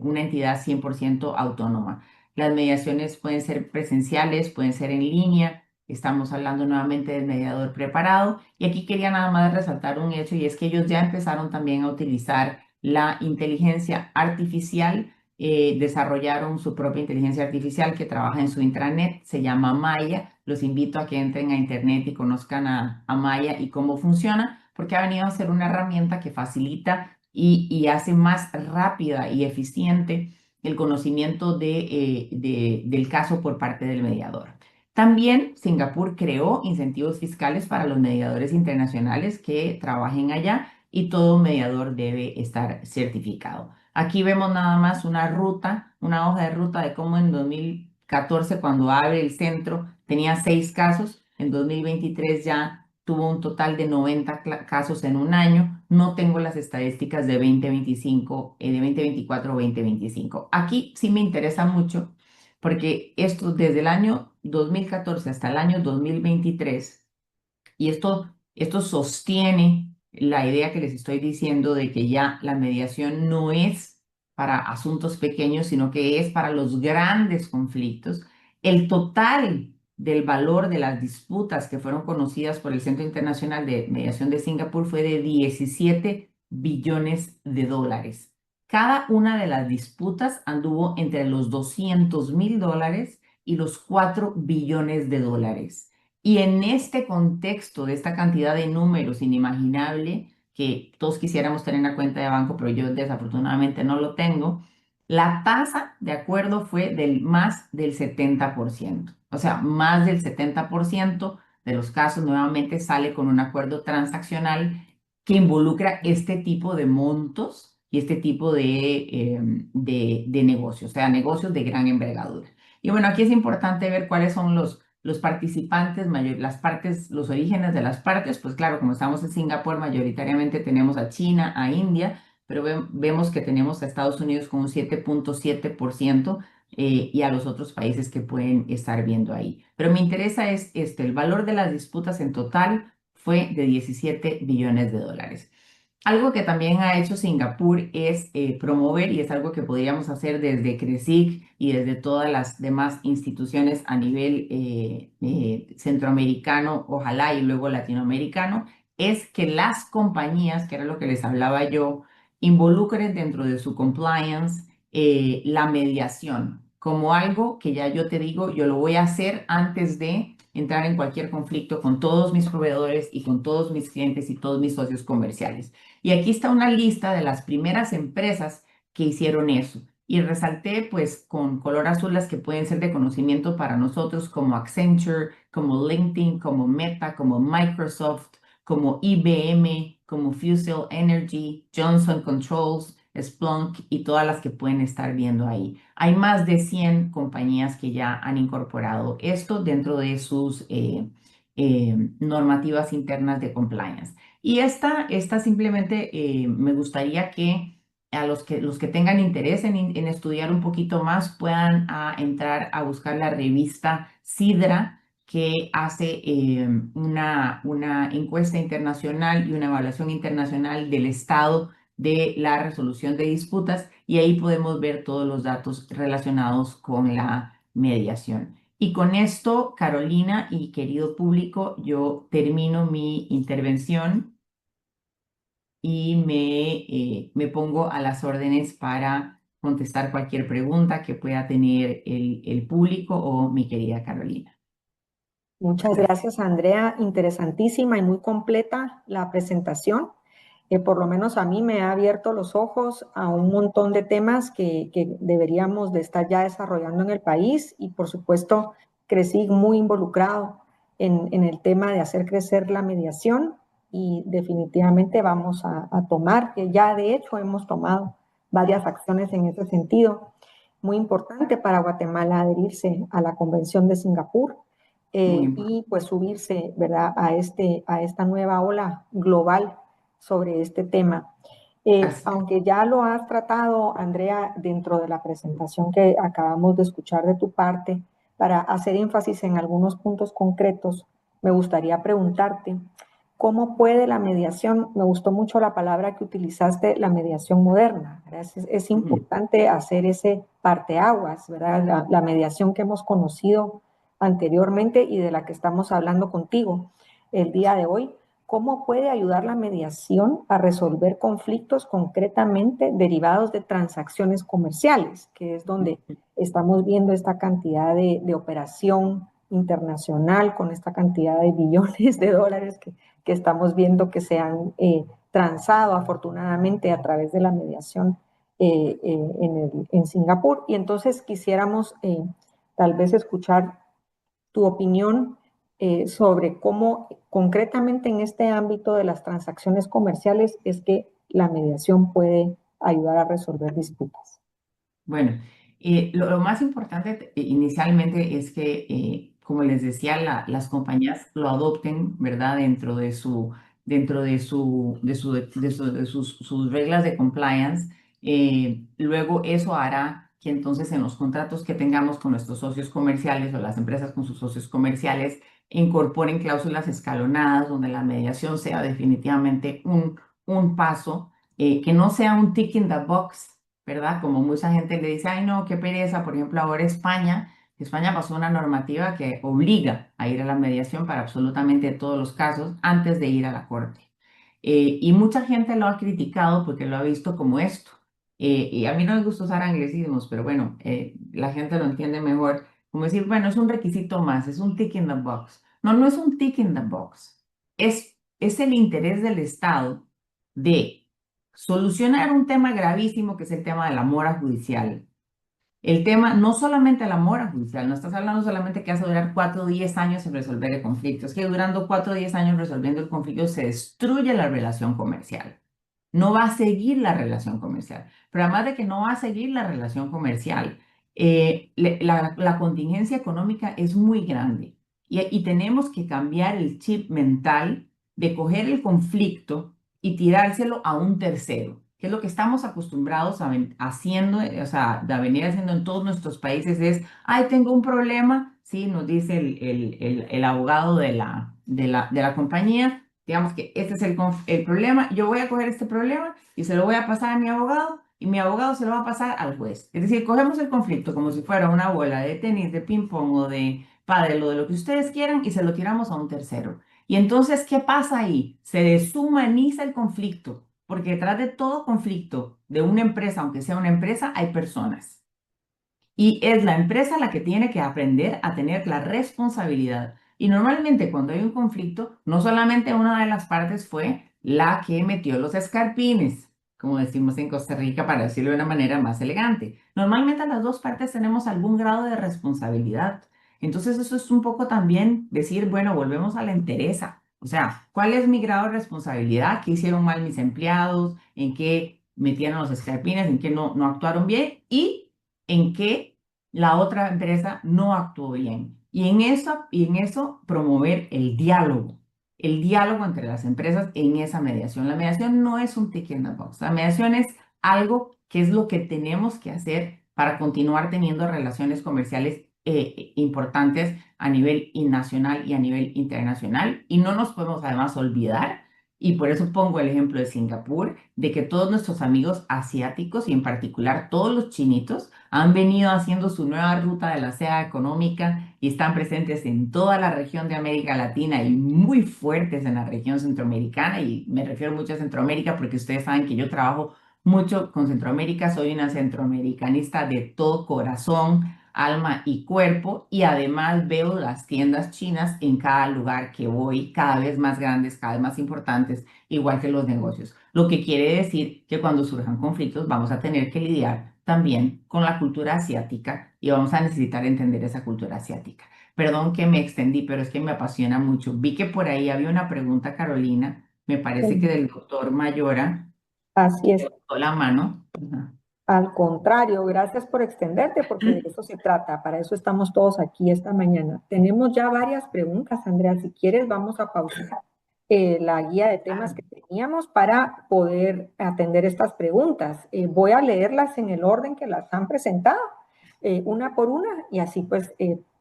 una entidad 100% autónoma. Las mediaciones pueden ser presenciales, pueden ser en línea. Estamos hablando nuevamente del mediador preparado. Y aquí quería nada más resaltar un hecho y es que ellos ya empezaron también a utilizar la inteligencia artificial. Desarrollaron su propia inteligencia artificial que trabaja en su intranet, se llama Maya. Los invito a que entren a internet y conozcan a Maya y cómo funciona, porque ha venido a ser una herramienta que facilita y hace más rápida y eficiente el conocimiento del caso por parte del mediador. También Singapur creó incentivos fiscales para los mediadores internacionales que trabajen allá y todo mediador debe estar certificado. Aquí vemos nada más una ruta, una hoja de ruta de cómo en 2014, cuando abre el centro, tenía 6 casos. En 2023 ya tuvo un total de 90 casos en un año. No tengo las estadísticas de 2025, de 2024 o 2025. Aquí sí me interesa mucho porque esto desde el año 2014 hasta el año 2023, y esto sostiene la idea que les estoy diciendo de que ya la mediación no es para asuntos pequeños, sino que es para los grandes conflictos. El total del valor de las disputas que fueron conocidas por el Centro Internacional de Mediación de Singapur fue de 17 billones de dólares. Cada una de las disputas anduvo entre los $200.000 y los 4 billones de dólares. Y en este contexto de esta cantidad de números inimaginable que todos quisiéramos tener en la cuenta de banco, pero yo desafortunadamente no lo tengo, la tasa de acuerdo fue del más del 70%. O sea, más del 70% de los casos nuevamente sale con un acuerdo transaccional que involucra este tipo de montos y este tipo de negocios, o sea, negocios de gran envergadura. Y bueno, aquí es importante ver cuáles son los participantes, las partes, los orígenes de las partes. Pues claro, como estamos en Singapur, mayoritariamente tenemos a China, a India, pero vemos que tenemos a Estados Unidos con un 7.7%, y a los otros países que pueden estar viendo ahí. Pero me interesa es el valor de las disputas en total fue de 17 billones de dólares. Algo que también ha hecho Singapur es promover, y es algo que podríamos hacer desde CRESIC y desde todas las demás instituciones a nivel centroamericano, ojalá, y luego latinoamericano, es que las compañías, que era lo que les hablaba yo, involucren dentro de su compliance la mediación como algo que ya yo te digo, yo lo voy a hacer antes de entrar en cualquier conflicto con todos mis proveedores y con todos mis clientes y todos mis socios comerciales. Y aquí está una lista de las primeras empresas que hicieron eso. Y resalté pues con color azul las que pueden ser de conocimiento para nosotros, como Accenture, como LinkedIn, como Meta, como Microsoft, como IBM, como Fusel Energy, Johnson Controls, Splunk y todas las que pueden estar viendo ahí. Hay más de 100 compañías que ya han incorporado esto dentro de sus normativas internas de compliance. Y esta simplemente me gustaría que a los que tengan interés en estudiar un poquito más puedan entrar a buscar la revista Sidra, que hace una encuesta internacional y una evaluación internacional del estado de la resolución de disputas, y ahí podemos ver todos los datos relacionados con la mediación. Y con esto, Carolina y querido público, yo termino mi intervención y me pongo a las órdenes para contestar cualquier pregunta que pueda tener el público o mi querida Carolina. Muchas Gracias. gracias, Andrea. Interesantísima y muy completa la presentación. Por lo menos a mí me ha abierto los ojos a un montón de temas que deberíamos de estar ya desarrollando en el país, y por supuesto crecí muy involucrado en el tema de hacer crecer la mediación, y definitivamente vamos a tomar, que ya de hecho hemos tomado varias acciones en ese sentido. Muy importante para Guatemala adherirse a la Convención de Singapur, Muy importante. y pues subirse, ¿verdad?, a esta nueva ola global sobre este tema. Así es. Aunque ya lo has tratado, Andrea, dentro de la presentación que acabamos de escuchar de tu parte, para hacer énfasis en algunos puntos concretos, me gustaría preguntarte, ¿cómo puede la mediación? Me gustó mucho la palabra que utilizaste, la mediación moderna, ¿verdad? Es Ujú. importante hacer ese parteaguas, ¿verdad? La mediación que hemos conocido anteriormente y de la que estamos hablando contigo el día de hoy, ¿cómo puede ayudar la mediación a resolver conflictos concretamente derivados de transacciones comerciales? Que es donde estamos viendo esta cantidad de operación internacional con esta cantidad de billones de dólares que estamos viendo que se han transado afortunadamente a través de la mediación en Singapur. Y entonces quisiéramos tal vez escuchar tu opinión sobre cómo concretamente en este ámbito de las transacciones comerciales es que la mediación puede ayudar a resolver disputas. Bueno, lo más importante inicialmente es que, como les decía, las compañías lo adopten, ¿verdad? Dentro de sus reglas de compliance. Luego eso hará que entonces en los contratos que tengamos con nuestros socios comerciales o las empresas con sus socios comerciales incorporen cláusulas escalonadas donde la mediación sea definitivamente un paso, que no sea un tick in the box, ¿verdad? Como mucha gente le dice, ay no, qué pereza. Por ejemplo, ahora España pasó una normativa que obliga a ir a la mediación para absolutamente todos los casos antes de ir a la corte. Y mucha gente lo ha criticado porque lo ha visto como esto. Y a mí no me gusta usar anglicismos, pero bueno, la gente lo entiende mejor. Como decir, bueno, es un requisito más, es un tick in the box. No, no es un tick in the box. Es el interés del Estado de solucionar un tema gravísimo que es el tema de la mora judicial. El tema, no solamente la mora judicial, no estás hablando solamente que vas a durar 4 o 10 años en resolver el conflicto, es que durando 4 o 10 años resolviendo el conflicto se destruye la relación comercial. No va a seguir la relación comercial. Pero además de que no va a seguir la relación comercial, la contingencia económica es muy grande y tenemos que cambiar el chip mental de coger el conflicto y tirárselo a un tercero, que es lo que estamos acostumbrados haciendo, o sea, de venir haciendo en todos nuestros países es, ay, tengo un problema, sí, nos dice el abogado de la compañía, digamos que este es el problema, yo voy a coger este problema y se lo voy a pasar a mi abogado y mi abogado se lo va a pasar al juez. Es decir, cogemos el conflicto como si fuera una bola de tenis, de ping pong o de pádel o de lo que ustedes quieran y se lo tiramos a un tercero. Y entonces, ¿qué pasa ahí? Se deshumaniza el conflicto, porque detrás de todo conflicto de una empresa, aunque sea una empresa, hay personas. Y es la empresa la que tiene que aprender a tener la responsabilidad. Y normalmente cuando hay un conflicto, no solamente una de las partes fue la que metió los escarpines, como decimos en Costa Rica, para decirlo de una manera más elegante. Normalmente las dos partes tenemos algún grado de responsabilidad. Entonces eso es un poco también decir, bueno, volvemos a la entereza. O sea, ¿cuál es mi grado de responsabilidad? ¿Qué hicieron mal mis empleados? ¿En qué metieron los escarpines? ¿En qué no actuaron bien? Y en qué la otra empresa no actuó bien. Y en eso promover el diálogo entre las empresas en esa mediación. La mediación no es un tick in the box. La mediación es algo que es lo que tenemos que hacer para continuar teniendo relaciones comerciales importantes a nivel nacional y a nivel internacional. Y no nos podemos además olvidar, y por eso pongo el ejemplo de Singapur, de que todos nuestros amigos asiáticos y en particular todos los chinitos han venido haciendo su nueva ruta de la seda económica y están presentes en toda la región de América Latina y muy fuertes en la región centroamericana. Y me refiero mucho a Centroamérica porque ustedes saben que yo trabajo mucho con Centroamérica, soy una centroamericanista de todo corazón, alma y cuerpo, y además veo las tiendas chinas en cada lugar que voy, cada vez más grandes, cada vez más importantes, igual que los negocios. Lo que quiere decir que cuando surjan conflictos vamos a tener que lidiar también con la cultura asiática y vamos a necesitar entender esa cultura asiática. Perdón que me extendí, pero es que me apasiona mucho. Vi que por ahí había una pregunta, Carolina, me parece que del doctor Mayora, Así es. levantó la mano. Ajá. Al contrario, gracias por extenderte, porque de eso se trata. Para eso estamos todos aquí esta mañana. Tenemos ya varias preguntas, Andrea. Si quieres, vamos a pausar la guía de temas que teníamos para poder atender estas preguntas. Voy a leerlas en el orden que las han presentado, una por una, y así pues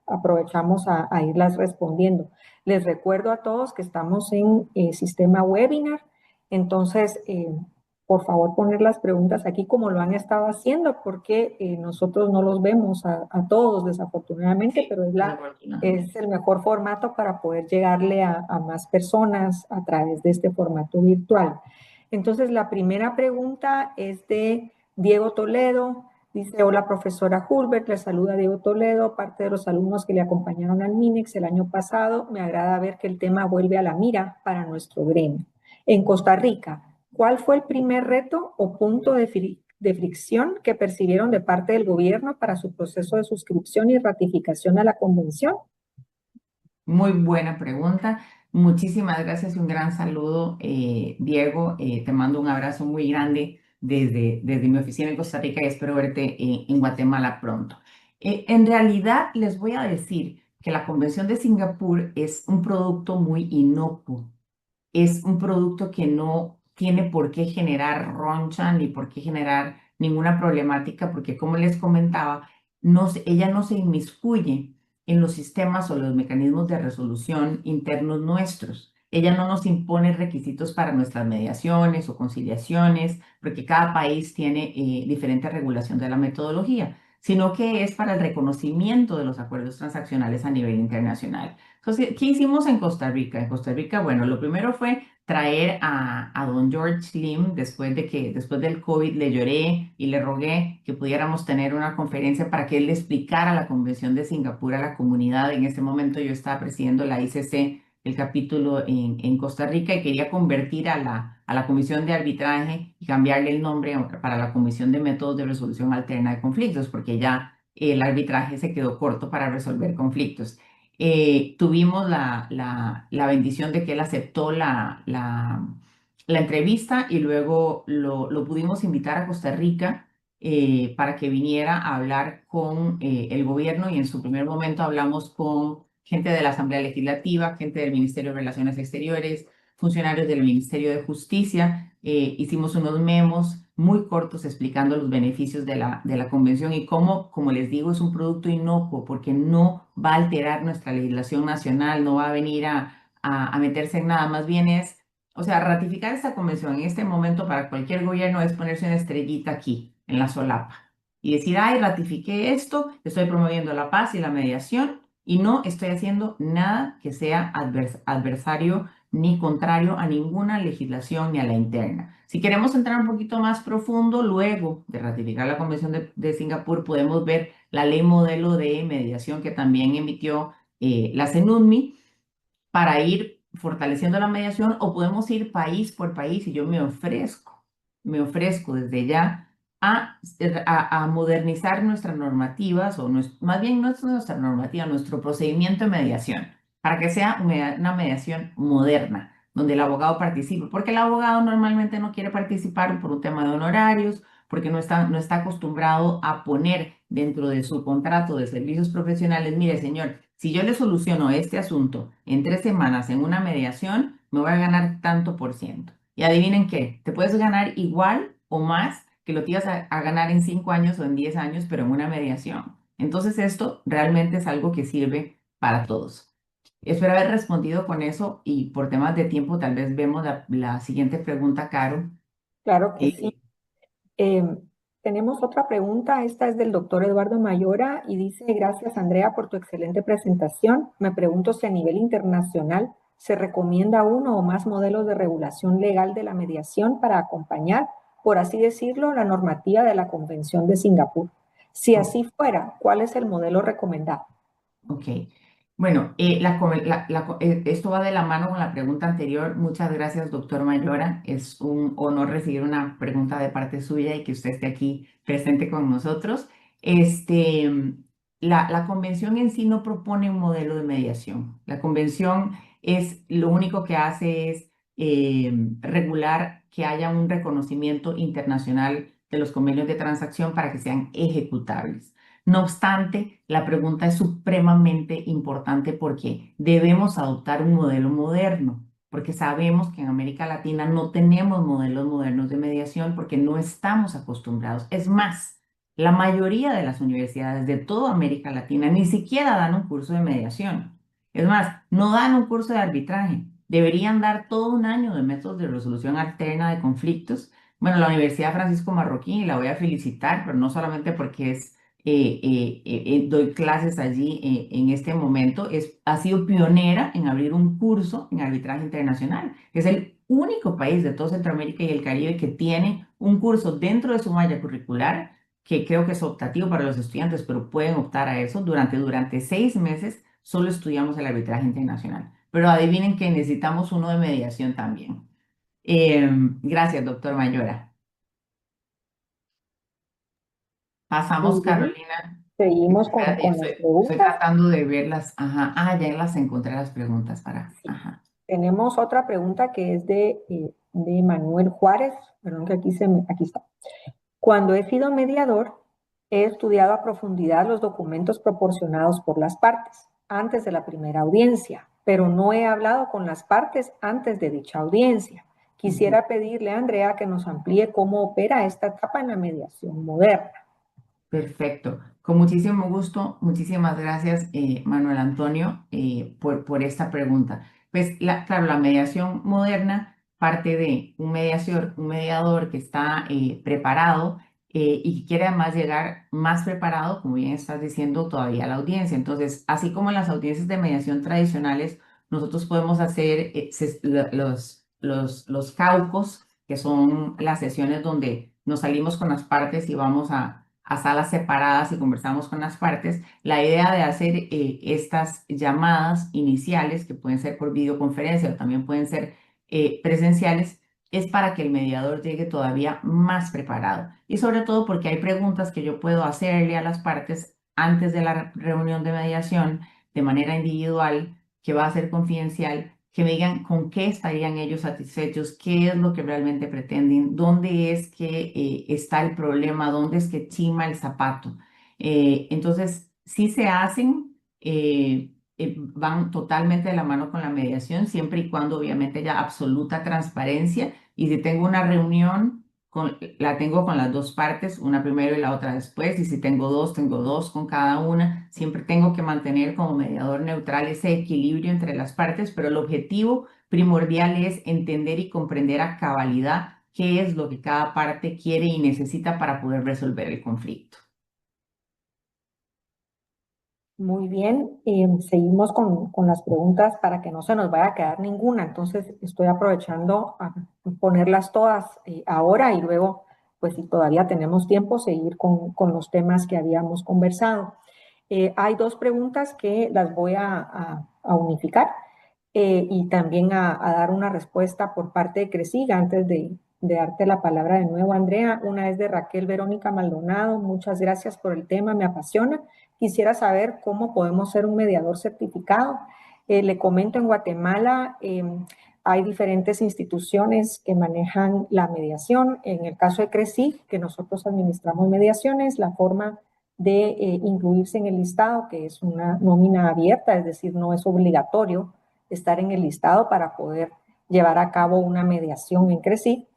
aprovechamos a irlas respondiendo. Les recuerdo a todos que estamos en sistema webinar, entonces por favor poner las preguntas aquí como lo han estado haciendo, porque nosotros no los vemos a todos desafortunadamente, pero Desafortunadamente. es el mejor formato para poder llegarle a más personas a través de este formato virtual. Entonces, la primera pregunta es de Diego Toledo. Dice, hola profesora Hulbert, le saluda Diego Toledo, parte de los alumnos que le acompañaron al MINEX el año pasado. Me agrada ver que el tema vuelve a la mira para nuestro gremio. En Costa Rica, ¿cuál fue el primer reto o punto de fricción que percibieron de parte del gobierno para su proceso de suscripción y ratificación a la convención? Muy buena pregunta. Muchísimas gracias y un gran saludo, Diego. Te mando un abrazo muy grande desde mi oficina en Costa Rica y espero verte en Guatemala pronto. En realidad, les voy a decir que la Convención de Singapur es un producto muy inocuo. Es un producto que no tiene por qué generar roncha ni por qué generar ninguna problemática, porque como les comentaba, ella no se inmiscuye en los sistemas o los mecanismos de resolución internos nuestros. Ella no nos impone requisitos para nuestras mediaciones o conciliaciones, porque cada país tiene diferente regulación de la metodología, sino que es para el reconocimiento de los acuerdos transaccionales a nivel internacional. Entonces, ¿qué hicimos en Costa Rica? En Costa Rica, bueno, lo primero fue traer a don George Slim después del COVID le lloré y le rogué que pudiéramos tener una conferencia para que él le explicara la Convención de Singapur a la comunidad. En ese momento yo estaba presidiendo la ICC, el capítulo en Costa Rica, y quería convertir a la Comisión de Arbitraje y cambiarle el nombre para la Comisión de Métodos de Resolución Alterna de Conflictos, porque ya el arbitraje se quedó corto para resolver conflictos. Tuvimos la bendición de que él aceptó la entrevista y luego lo pudimos invitar a Costa Rica para que viniera a hablar con el gobierno, y en su primer momento hablamos con gente de la Asamblea Legislativa, gente del Ministerio de Relaciones Exteriores, funcionarios del Ministerio de Justicia. Hicimos unos memos muy cortos explicando los beneficios de la convención y cómo, como les digo, es un producto inocuo porque no va a alterar nuestra legislación nacional, no va a venir a meterse en nada, más bien es, o sea, ratificar esta convención en este momento para cualquier gobierno es ponerse una estrellita aquí, en la solapa, y decir, ay, ratifiqué esto, estoy promoviendo la paz y la mediación y no estoy haciendo nada que sea adversario ni contrario a ninguna legislación ni a la interna. Si queremos entrar un poquito más profundo, luego de ratificar la Convención de Singapur, podemos ver la ley modelo de mediación que también emitió la CENUNMI para ir fortaleciendo la mediación, o podemos ir país por país y yo me ofrezco desde ya a modernizar nuestras normativas, o más bien no es nuestra normativa, nuestro procedimiento de mediación, para que sea una mediación moderna, donde el abogado participe, porque el abogado normalmente no quiere participar por un tema de honorarios, porque no está acostumbrado a poner dentro de su contrato de servicios profesionales, mire, señor, si yo le soluciono este asunto en 3 semanas en una mediación, me voy a ganar tanto por ciento. Y adivinen qué, te puedes ganar igual o más que lo que ibas a ganar en 5 años o en 10 años, pero en una mediación. Entonces esto realmente es algo que sirve para todos. Espero haber respondido con eso, y por temas de tiempo tal vez vemos la siguiente pregunta, Caro. Claro que sí. Eh, Eh, tenemos otra pregunta, esta es del doctor Eduardo Mayora y dice, gracias Andrea por tu excelente presentación. Me pregunto si a nivel internacional se recomienda uno o más modelos de regulación legal de la mediación para acompañar, por así decirlo, la normativa de la Convención de Singapur. Si oh, así fuera, ¿cuál es el modelo recomendado? ok. Bueno, esto va de la mano con la pregunta anterior. Muchas gracias, doctor Mayora. Es un honor recibir una pregunta de parte suya y que usted esté aquí presente con nosotros. Este, la convención en sí no propone un modelo de mediación. La convención lo único que hace es regular que haya un reconocimiento internacional de los convenios de transacción para que sean ejecutables. No obstante, la pregunta es supremamente importante porque debemos adoptar un modelo moderno, porque sabemos que en América Latina no tenemos modelos modernos de mediación porque no estamos acostumbrados. Es más, la mayoría de las universidades de toda América Latina ni siquiera dan un curso de mediación. Es más, no dan un curso de arbitraje. Deberían dar todo un año de métodos de resolución alterna de conflictos, Bueno, la Universidad Francisco Marroquín la voy a felicitar, pero no solamente porque doy clases allí en este momento, ha sido pionera en abrir un curso en arbitraje internacional. Es el único país de todo Centroamérica y el Caribe que tiene un curso dentro de su malla curricular, que creo que es optativo para los estudiantes, pero pueden optar a eso. Durante 6 meses solo estudiamos el arbitraje internacional. Pero adivinen que necesitamos uno de mediación también. Gracias, doctor Mayora. Pasamos, Muy bien, Carolina. seguimos Espérate, con las estoy preguntas. tratando de verlas. Ajá. Ah, ya las encontré las preguntas para. Sí. Ajá. Tenemos otra pregunta que es de Manuel Juárez. Perdón que aquí está. Cuando he sido mediador, he estudiado a profundidad los documentos proporcionados por las partes antes de la primera audiencia, pero no he hablado con las partes antes de dicha audiencia. Ujú. Quisiera pedirle a Andrea que nos amplíe cómo opera esta etapa en la mediación moderna. Perfecto. Con muchísimo gusto. Muchísimas gracias, Manuel Antonio, por esta pregunta. Pues, claro, la mediación moderna parte de un mediador que está preparado y que quiere además llegar más preparado, como bien estás diciendo, todavía a la audiencia. Entonces, así como en las audiencias de mediación tradicionales, nosotros podemos hacer los caucos, que son las sesiones donde nos salimos con las partes y vamos a salas separadas y conversamos con las partes. La idea de hacer estas llamadas iniciales, que pueden ser por videoconferencia o también pueden ser presenciales, es para que el mediador llegue todavía más preparado. Y sobre todo porque hay preguntas que yo puedo hacerle a las partes antes de la reunión de mediación de manera individual, que va a ser confidencial, que me digan con qué estarían ellos satisfechos, qué es lo que realmente pretenden, dónde es que está el problema, dónde es que chima el zapato. Entonces, sí se hacen, van totalmente de la mano con la mediación, siempre y cuando obviamente haya absoluta transparencia. Y si tengo una reunión, la tengo con las dos partes, una primero y la otra después. Y si tengo dos con cada una. Siempre tengo que mantener como mediador neutral ese equilibrio entre las partes, pero el objetivo primordial es entender y comprender a cabalidad qué es lo que cada parte quiere y necesita para poder resolver el conflicto. Muy bien, seguimos con las preguntas para que no se nos vaya a quedar ninguna. Entonces, estoy aprovechando a ponerlas todas ahora y luego, pues si todavía tenemos tiempo, seguir con los temas que habíamos conversado. Hay dos preguntas que las voy a unificar y también a dar una respuesta por parte de Cresiga antes de darte la palabra de nuevo, Andrea. Una es de Raquel Verónica Maldonado. Muchas gracias por el tema, me apasiona. Quisiera saber cómo podemos ser un mediador certificado. Le comento, en Guatemala hay diferentes instituciones que manejan la mediación. En el caso de CRECIG, que nosotros administramos mediaciones, la forma de incluirse en el listado, que es una nómina abierta, es decir, no es obligatorio estar en el listado para poder llevar a cabo una mediación en CRECIG.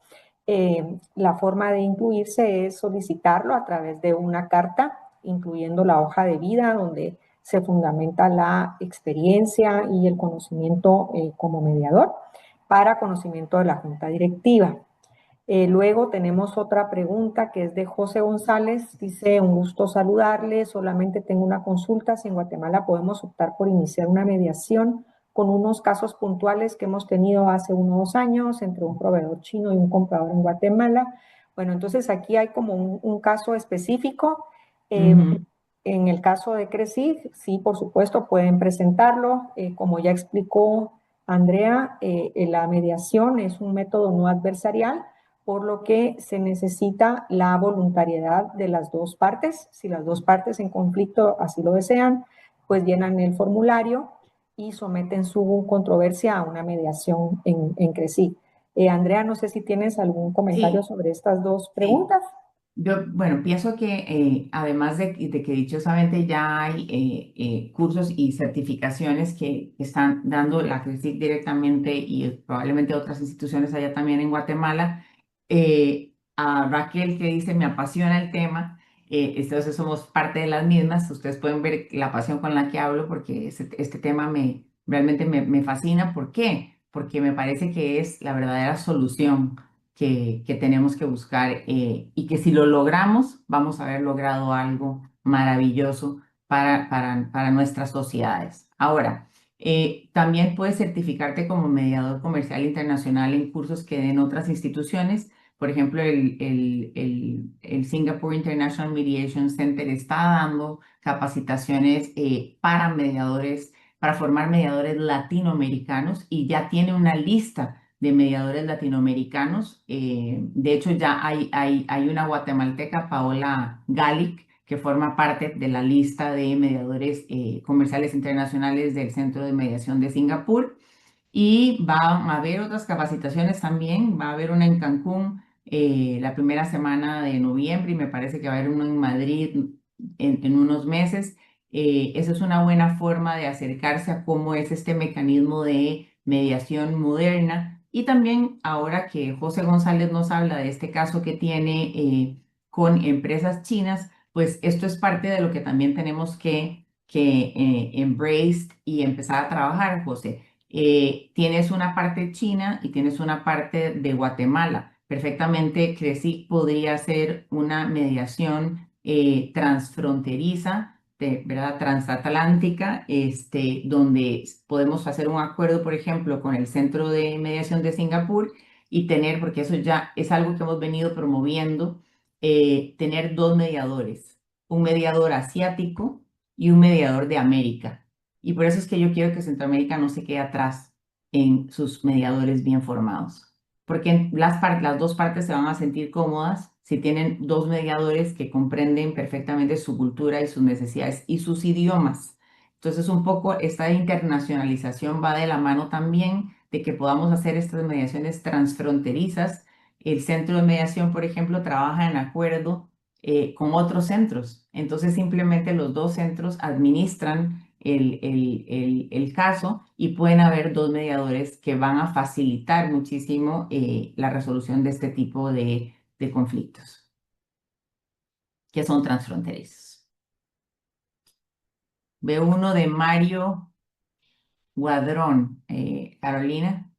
La forma de incluirse es solicitarlo a través de una carta, incluyendo la hoja de vida, donde se fundamenta la experiencia y el conocimiento como mediador para conocimiento de la junta directiva. Luego tenemos otra pregunta que es de José González. Dice, un gusto saludarle, solamente tengo una consulta. Si en Guatemala podemos optar por iniciar una mediación con unos casos puntuales que hemos tenido hace unos 2 años entre un proveedor chino y un comprador en Guatemala. Bueno, entonces aquí hay como un caso específico. Eh, Ujú. en el caso de CRECIG, sí, por supuesto, pueden presentarlo. Como ya explicó Andrea, la mediación es un método no adversarial, por lo que se necesita la voluntariedad de las dos partes. Si las dos partes en conflicto así lo desean, pues llenan el formulario y someten su controversia a una mediación en CRECIG. Andrea, no sé si tienes algún comentario Sí, sobre estas dos sí. preguntas. Yo, bueno, pienso que además de que dichosamente ya hay cursos y certificaciones que están dando la CRESIC directamente y probablemente otras instituciones allá también en Guatemala, a Raquel que dice, me apasiona el tema, entonces somos parte de las mismas, ustedes pueden ver la pasión con la que hablo porque este tema realmente me fascina. ¿Por qué? Porque me parece que es la verdadera solución que tenemos que buscar y que si lo logramos, vamos a haber logrado algo maravilloso para nuestras sociedades. Ahora, también puedes certificarte como mediador comercial internacional en cursos que den otras instituciones. Por ejemplo, el Singapore International Mediation Center está dando capacitaciones para mediadores, para formar mediadores latinoamericanos y ya tiene una lista de mediadores latinoamericanos. De hecho, ya hay una guatemalteca, Paola Galic, que forma parte de la lista de mediadores comerciales internacionales del Centro de Mediación de Singapur. Y va a haber otras capacitaciones también. Va a haber una en Cancún la primera semana de noviembre y me parece que va a haber uno en Madrid en unos meses. Esa es una buena forma de acercarse a cómo es este mecanismo de mediación moderna. Y también ahora que José González nos habla de este caso que tiene con empresas chinas, pues esto es parte de lo que también tenemos que embrace y empezar a trabajar, José. Tienes una parte china y tienes una parte de Guatemala. Perfectamente, CRECIC podría ser una mediación transfronteriza, ¿verdad? Transatlántica, donde podemos hacer un acuerdo, por ejemplo, con el Centro de Mediación de Singapur y tener, porque eso ya es algo que hemos venido promoviendo, tener dos mediadores, un mediador asiático y un mediador de América. Y por eso es que yo quiero que Centroamérica no se quede atrás en sus mediadores bien formados, porque las dos partes se van a sentir cómodas si tienen dos mediadores que comprenden perfectamente su cultura y sus necesidades y sus idiomas. Entonces, un poco esta internacionalización va de la mano también de que podamos hacer estas mediaciones transfronterizas. El centro de mediación, por ejemplo, trabaja en acuerdo con otros centros. Entonces, simplemente los dos centros administran el caso y pueden haber dos mediadores que van a facilitar muchísimo la resolución de este tipo de conflictos que son transfronterizos. Veo uno de Mario Guadrón. Carolina,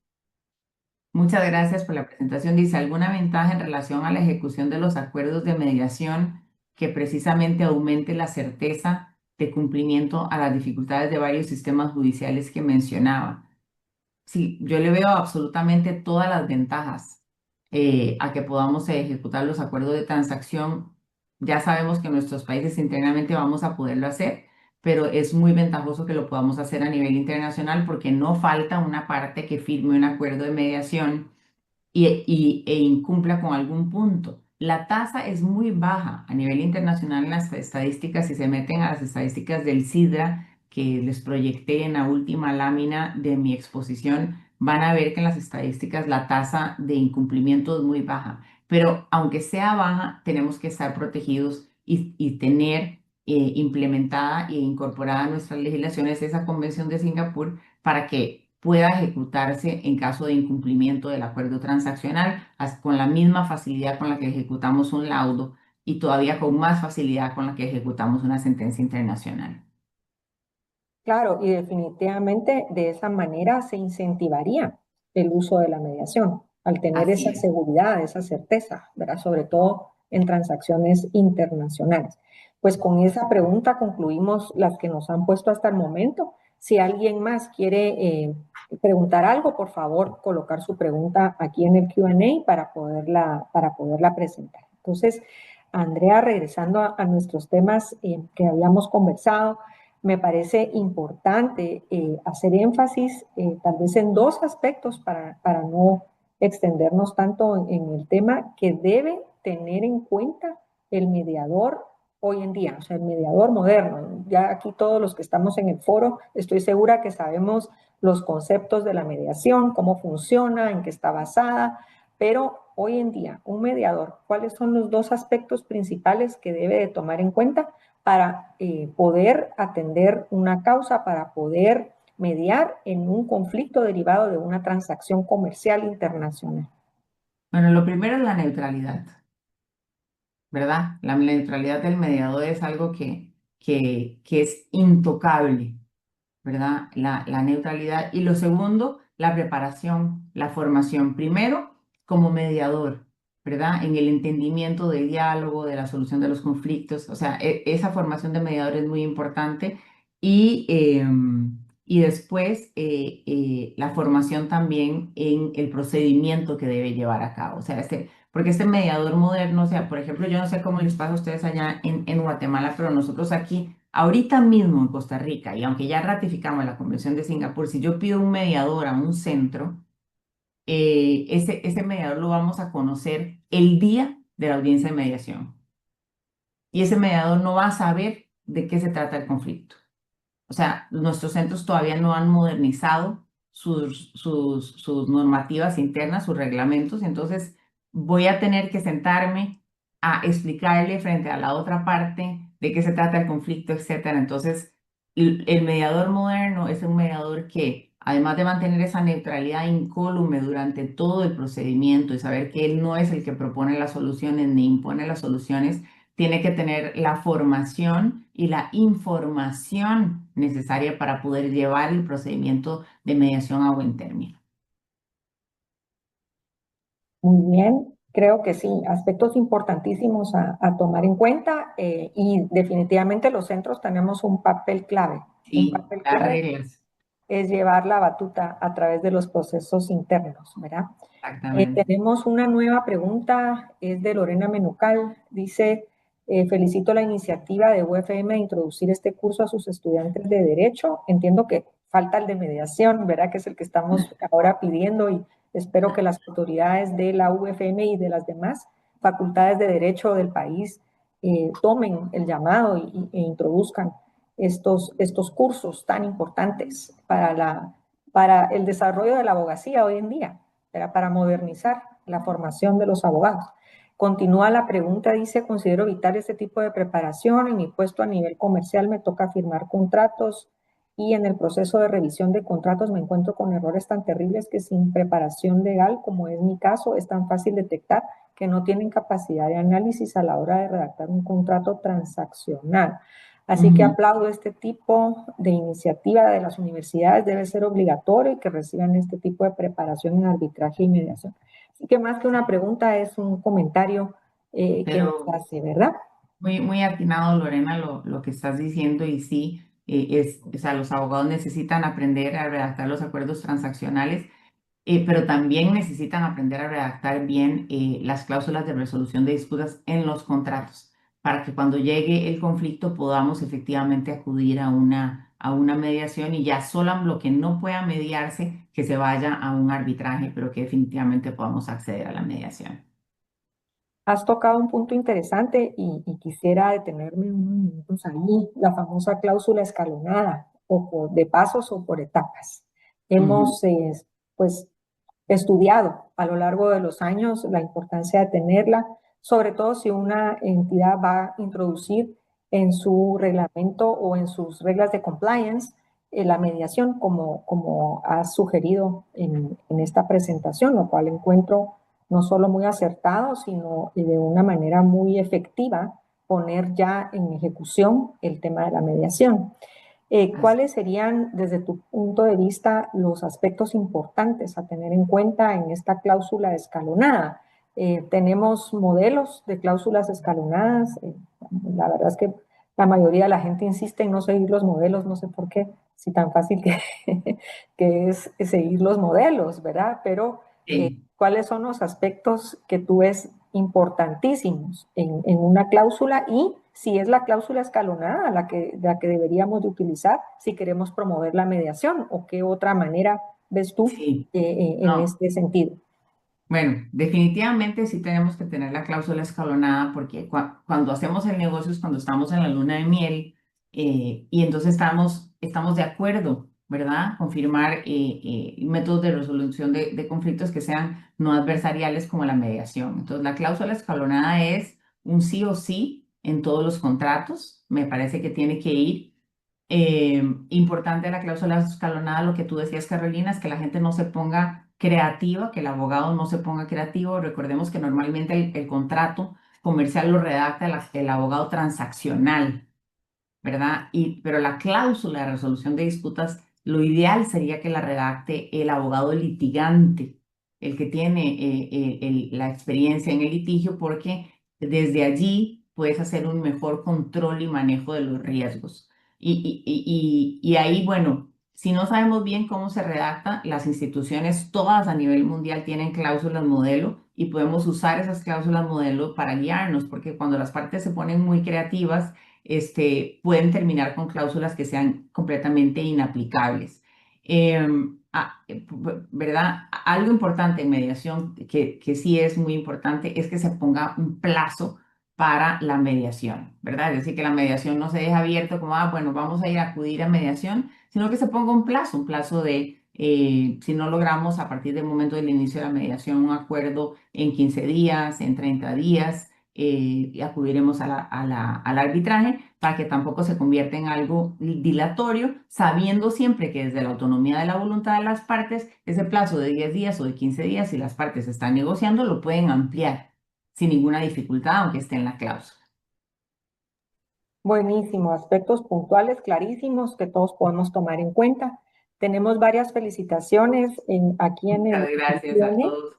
muchas gracias por la presentación. Dice, ¿alguna ventaja en relación a la ejecución de los acuerdos de mediación que precisamente aumente la certeza de cumplimiento a las dificultades de varios sistemas judiciales que mencionaba? Sí, yo le veo absolutamente todas las ventajas a que podamos ejecutar los acuerdos de transacción. Ya sabemos que en nuestros países internamente vamos a poderlo hacer, pero es muy ventajoso que lo podamos hacer a nivel internacional porque no falta una parte que firme un acuerdo de mediación e incumpla con algún punto. La tasa es muy baja a nivel internacional en las estadísticas. Si se meten a las estadísticas del SIDRA, que les proyecté en la última lámina de mi exposición, van a ver que en las estadísticas la tasa de incumplimiento es muy baja. Pero aunque sea baja, tenemos que estar protegidos y tener implementada e incorporada a nuestras legislaciones esa Convención de Singapur para que pueda ejecutarse en caso de incumplimiento del acuerdo transaccional, con la misma facilidad con la que ejecutamos un laudo y todavía con más facilidad con la que ejecutamos una sentencia internacional. Claro, y definitivamente de esa manera se incentivaría el uso de la mediación, al tener Así esa es. seguridad, esa certeza, ¿verdad? Sobre todo en transacciones internacionales. Pues con esa pregunta concluimos las que nos han puesto hasta el momento. Si alguien más quiere preguntar algo, por favor, colocar su pregunta aquí en el Q&A para poderla presentar. Entonces, Andrea, regresando a nuestros temas que habíamos conversado, me parece importante hacer énfasis tal vez en dos aspectos para no extendernos tanto en el tema que debe tener en cuenta el mediador hoy en día, o sea, el mediador moderno. Ya aquí todos los que estamos en el foro, estoy segura que sabemos los conceptos de la mediación, cómo funciona, en qué está basada, pero hoy en día, un mediador, ¿cuáles son los dos aspectos principales que debe de tomar en cuenta para poder atender una causa, para poder mediar en un conflicto derivado de una transacción comercial internacional? Bueno, lo primero es la neutralidad, ¿verdad? La neutralidad del mediador es algo que es intocable, ¿verdad? La neutralidad. Y lo segundo, la preparación, la formación. Primero, como mediador, ¿verdad? En el entendimiento del diálogo, de la solución de los conflictos. O sea, esa formación de mediador es muy importante. Y, y después la formación también en el procedimiento que debe llevar a cabo. O sea, porque este mediador moderno, o sea, por ejemplo, yo no sé cómo les pasa a ustedes allá en Guatemala, pero nosotros aquí, ahorita mismo en Costa Rica, y aunque ya ratificamos la Convención de Singapur, si yo pido un mediador a un centro, ese mediador lo vamos a conocer el día de la audiencia de mediación. Y ese mediador no va a saber de qué se trata el conflicto. O sea, nuestros centros todavía no han modernizado sus normativas internas, sus reglamentos, entonces voy a tener que sentarme a explicarle frente a la otra parte de qué se trata el conflicto, etcétera. Entonces, el mediador moderno es un mediador que, además de mantener esa neutralidad incólume durante todo el procedimiento y saber que él no es el que propone las soluciones ni impone las soluciones, tiene que tener la formación y la información necesaria para poder llevar el procedimiento de mediación a buen término. Muy bien, creo que sí, aspectos importantísimos a tomar en cuenta y definitivamente los centros tenemos un papel clave. Un Sí, papel las clave reglas, es llevar la batuta a través de los procesos internos, ¿verdad? exactamente. Tenemos una nueva pregunta, es de Lorena Menucal. Dice, felicito la iniciativa de UFM de introducir este curso a sus estudiantes de Derecho. Entiendo que falta el de mediación, ¿verdad? Que es el que estamos ahora pidiendo y espero que las autoridades de la UFM y de las demás facultades de Derecho del país tomen el llamado e introduzcan estos cursos tan importantes para el desarrollo de la abogacía hoy en día. Era para modernizar la formación de los abogados. Continúa la pregunta, dice, considero vital este tipo de preparación. En mi puesto a nivel comercial me toca firmar contratos y en el proceso de revisión de contratos me encuentro con errores tan terribles que sin preparación legal, como es mi caso, es tan fácil detectar que no tienen capacidad de análisis a la hora de redactar un contrato transaccional. Así que Ujú. aplaudo este tipo de iniciativa de las universidades, debe ser obligatorio y que reciban este tipo de preparación en arbitraje y mediación. Así que más que una pregunta es un comentario que nos Pero hace, ¿verdad? muy, muy atinado, Lorena, lo que estás diciendo y sí, o sea, los abogados necesitan aprender a redactar los acuerdos transaccionales, pero también necesitan aprender a redactar bien las cláusulas de resolución de disputas en los contratos, para que cuando llegue el conflicto podamos efectivamente acudir a una mediación y ya solo lo que no pueda mediarse, que se vaya a un arbitraje, pero que definitivamente podamos acceder a la mediación. Has tocado un punto interesante y quisiera detenerme unos minutos ahí, la famosa cláusula escalonada, o de pasos o por etapas. Ujú. Hemos, pues, estudiado a lo largo de los años la importancia de tenerla, sobre todo si una entidad va a introducir en su reglamento o en sus reglas de compliance la mediación, como has sugerido en esta presentación, lo cual encuentro no solo muy acertado, sino de una manera muy efectiva poner ya en ejecución el tema de la mediación. Así. ¿Cuáles serían, desde tu punto de vista, los aspectos importantes a tener en cuenta en esta cláusula escalonada? Tenemos modelos de cláusulas escalonadas. La verdad es que la mayoría de la gente insiste en no seguir los modelos, no sé por qué, si tan fácil que, que es seguir los modelos, ¿verdad? Pero, Sí. ¿cuáles son los aspectos que tú ves importantísimos en una cláusula y si es la cláusula escalonada la que deberíamos de utilizar si queremos promover la mediación o qué otra manera ves tú Sí. en No. este sentido? Bueno, definitivamente sí tenemos que tener la cláusula escalonada porque cuando hacemos el negocio es cuando estamos en la luna de miel, y entonces estamos de acuerdo, ¿verdad? Confirmar métodos de resolución de conflictos que sean no adversariales como la mediación. Entonces, la cláusula escalonada es un sí o sí en todos los contratos. Me parece que tiene que ir. Importante la cláusula escalonada, lo que tú decías, Carolina, es que la gente no se ponga creativa, que el abogado no se ponga creativo. Recordemos que normalmente el contrato comercial lo redacta el abogado transaccional, ¿verdad? Pero la cláusula de resolución de disputas, lo ideal sería que la redacte el abogado litigante, el que tiene la experiencia en el litigio, porque desde allí puedes hacer un mejor control y manejo de los riesgos. Y ahí, bueno, si no sabemos bien cómo se redacta, las instituciones todas a nivel mundial tienen cláusulas modelo y podemos usar esas cláusulas modelo para guiarnos, porque cuando las partes se ponen muy creativas, pueden terminar con cláusulas que sean completamente inaplicables. ¿Verdad? Algo importante en mediación, que sí es muy importante, es que se ponga un plazo para la mediación, ¿verdad? Es decir, que la mediación no se deje abierto como, bueno, vamos a ir a acudir a mediación, sino que se ponga un plazo de, si no logramos a partir del momento del inicio de la mediación un acuerdo en 15 días, en 30 días, y acudiremos al arbitraje para que tampoco se convierta en algo dilatorio, sabiendo siempre que desde la autonomía de la voluntad de las partes, ese plazo de 10 días o de 15 días, si las partes están negociando, lo pueden ampliar sin ninguna dificultad, aunque esté en la cláusula. Buenísimo, aspectos puntuales, clarísimos, que todos podemos tomar en cuenta. Tenemos varias felicitaciones aquí en Muchas el gracias a Q&A todos.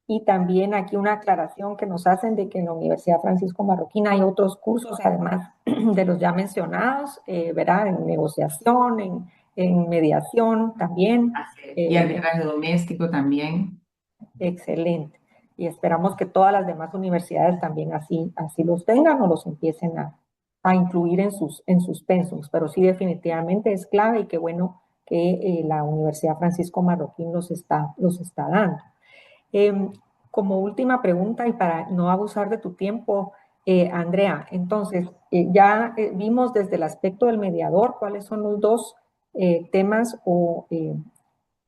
y también aquí una aclaración que nos hacen de que en la Universidad Francisco Marroquín hay otros cursos, además de los ya mencionados, ¿verdad? En negociación, en mediación también. Y Eh, arbitraje doméstico también. Excelente. Y esperamos que todas las demás universidades también así los tengan o los empiecen a incluir en sus pensums. Pero sí, definitivamente es clave y qué bueno que la Universidad Francisco Marroquín los está dando. Eh, Como última pregunta y para no abusar de tu tiempo, Andrea, entonces ya vimos desde el aspecto del mediador cuáles son los dos temas o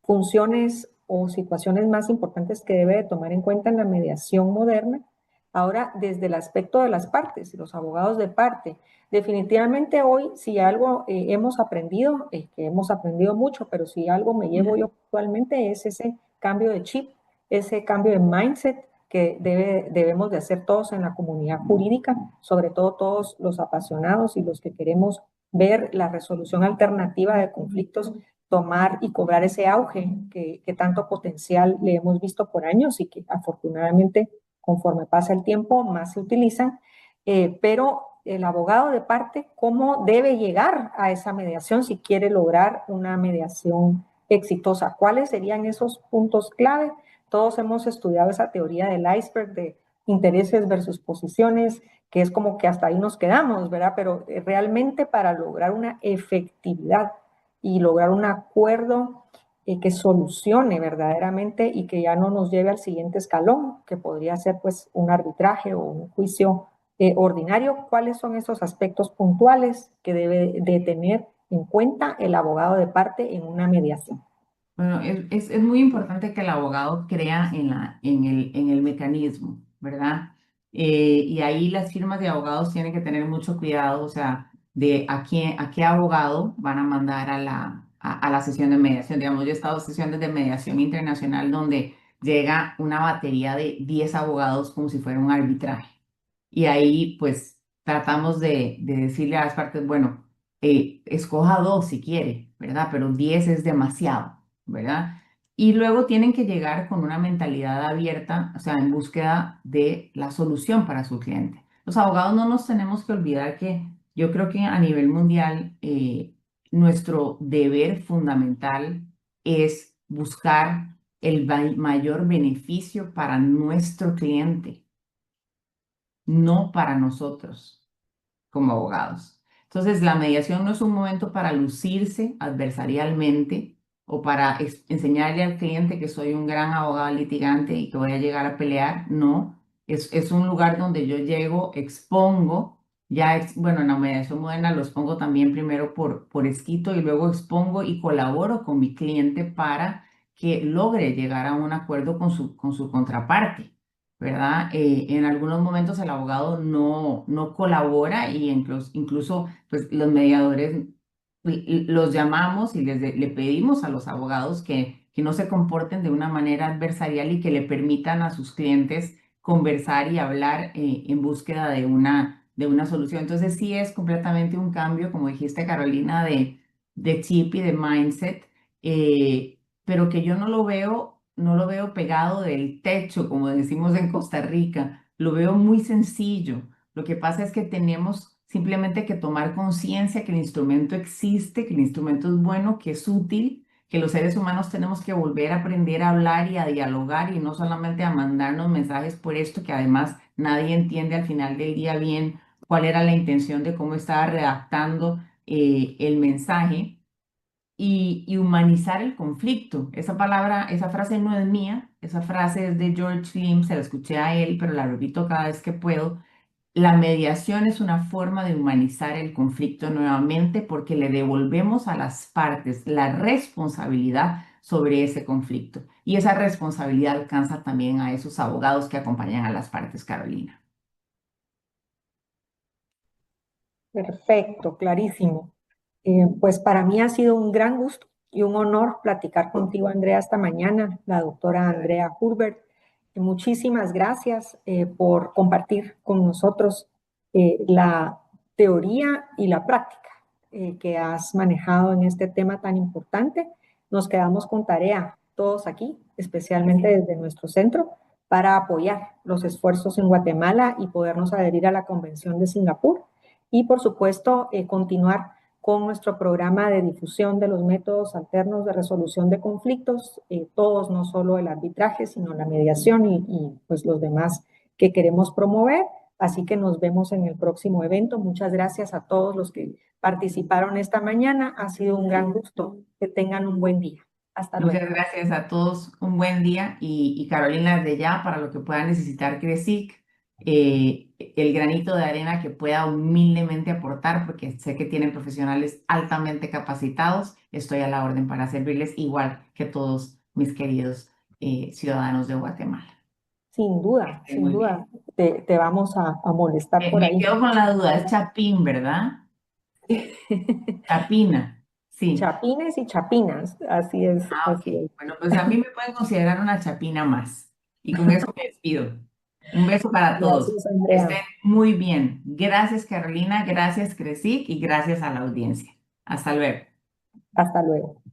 funciones o situaciones más importantes que debe de tomar en cuenta en la mediación moderna. Ahora, desde el aspecto de las partes, los abogados de parte, definitivamente hoy, si algo hemos aprendido, que hemos aprendido mucho, pero si algo me llevo yo actualmente es ese cambio de chip, ese cambio de mindset que debemos de hacer todos en la comunidad jurídica, sobre todo todos los apasionados y los que queremos ver la resolución alternativa de conflictos tomar y cobrar ese auge que tanto potencial le hemos visto por años y que afortunadamente conforme pasa el tiempo más se utilizan, pero el abogado de parte, ¿cómo debe llegar a esa mediación si quiere lograr una mediación exitosa? ¿Cuáles serían esos puntos clave? Todos hemos estudiado esa teoría del iceberg de intereses versus posiciones, que es como que hasta ahí nos quedamos, ¿verdad? Pero realmente para lograr una efectividad y lograr un acuerdo que solucione verdaderamente y que ya no nos lleve al siguiente escalón, que podría ser pues un arbitraje o un juicio ordinario. ¿Cuáles son esos aspectos puntuales que debe de tener en cuenta el abogado de parte en una mediación? Bueno, es muy importante que el abogado crea en el mecanismo, ¿verdad? Y ahí las firmas de abogados tienen que tener mucho cuidado, o sea, de a qué abogado van a mandar a la sesión de mediación. Digamos, yo he estado en sesiones de mediación internacional donde llega una batería de 10 abogados como si fuera un arbitraje. Y ahí pues tratamos de decirle a las partes, bueno, escoja dos si quiere, ¿verdad? Pero 10 es demasiado, ¿verdad? Y luego tienen que llegar con una mentalidad abierta, o sea, en búsqueda de la solución para su cliente. Los abogados no nos tenemos que olvidar que yo creo que a nivel mundial nuestro deber fundamental es buscar el mayor beneficio para nuestro cliente, no para nosotros como abogados. Entonces, la mediación no es un momento para lucirse adversarialmente o para enseñarle al cliente que soy un gran abogado litigante y que voy a llegar a pelear. No, es un lugar donde yo llego, expongo, bueno, en la mediación moderna lo expongo también primero por escrito y luego expongo y colaboro con mi cliente para que logre llegar a un acuerdo con su contraparte. ¿Verdad? En algunos momentos el abogado no colabora y incluso pues, los mediadores los llamamos y le pedimos a los abogados que no se comporten de una manera adversarial y que le permitan a sus clientes conversar y hablar en búsqueda de una solución. Entonces sí es completamente un cambio, como dijiste Carolina, de chip y de mindset, pero que yo no lo veo no lo veo pegado del techo, como decimos en Costa Rica, lo veo muy sencillo. Lo que pasa es que tenemos simplemente que tomar conciencia que el instrumento existe, que el instrumento es bueno, que es útil, que los seres humanos tenemos que volver a aprender a hablar y a dialogar y no solamente a mandarnos mensajes por esto, que además nadie entiende al final del día bien cuál era la intención de cómo estaba redactando el mensaje y humanizar el conflicto. Esa palabra, esa frase no es mía, esa frase es de George Lim, se la escuché a él, pero la repito cada vez que puedo. La mediación es una forma de humanizar el conflicto nuevamente porque le devolvemos a las partes la responsabilidad sobre ese conflicto. Y esa responsabilidad alcanza también a esos abogados que acompañan a las partes, Carolina. Perfecto, clarísimo. Pues para mí ha sido un gran gusto y un honor platicar contigo, Andrea, esta mañana, la doctora Andrea Hurbert. Muchísimas gracias por compartir con nosotros la teoría y la práctica que has manejado en este tema tan importante. Nos quedamos con tarea todos aquí, especialmente desde nuestro centro, para apoyar los esfuerzos en Guatemala y podernos adherir a la Convención de Singapur y, por supuesto, continuar con nuestro programa de difusión de los métodos alternos de resolución de conflictos, todos, no solo el arbitraje, sino la mediación y pues los demás que queremos promover. Así que nos vemos en el próximo evento. Muchas gracias a todos los que participaron esta mañana. Ha sido un gran gusto. Que tengan un buen día. Hasta Muchas luego. gracias a todos, un buen día y Carolina, desde ya para lo que pueda necesitar CRESIC, el granito de arena que pueda humildemente aportar, porque sé que tienen profesionales altamente capacitados, estoy a la orden para servirles igual que todos mis queridos ciudadanos de Guatemala. Sin Muy bien. duda, te vamos a molestar por Me ahí. quedo con la duda, es Chapín, ¿verdad? Chapina, sí. Chapines y chapinas, así es, Ah, así ok. es. Bueno, pues a mí me pueden considerar una chapina más. Y con eso me despido. Un beso para todos. Gracias, Que estén Andrea. muy bien. Gracias, Carolina. Gracias, Cresic. Y gracias a la audiencia. Hasta luego. Hasta luego.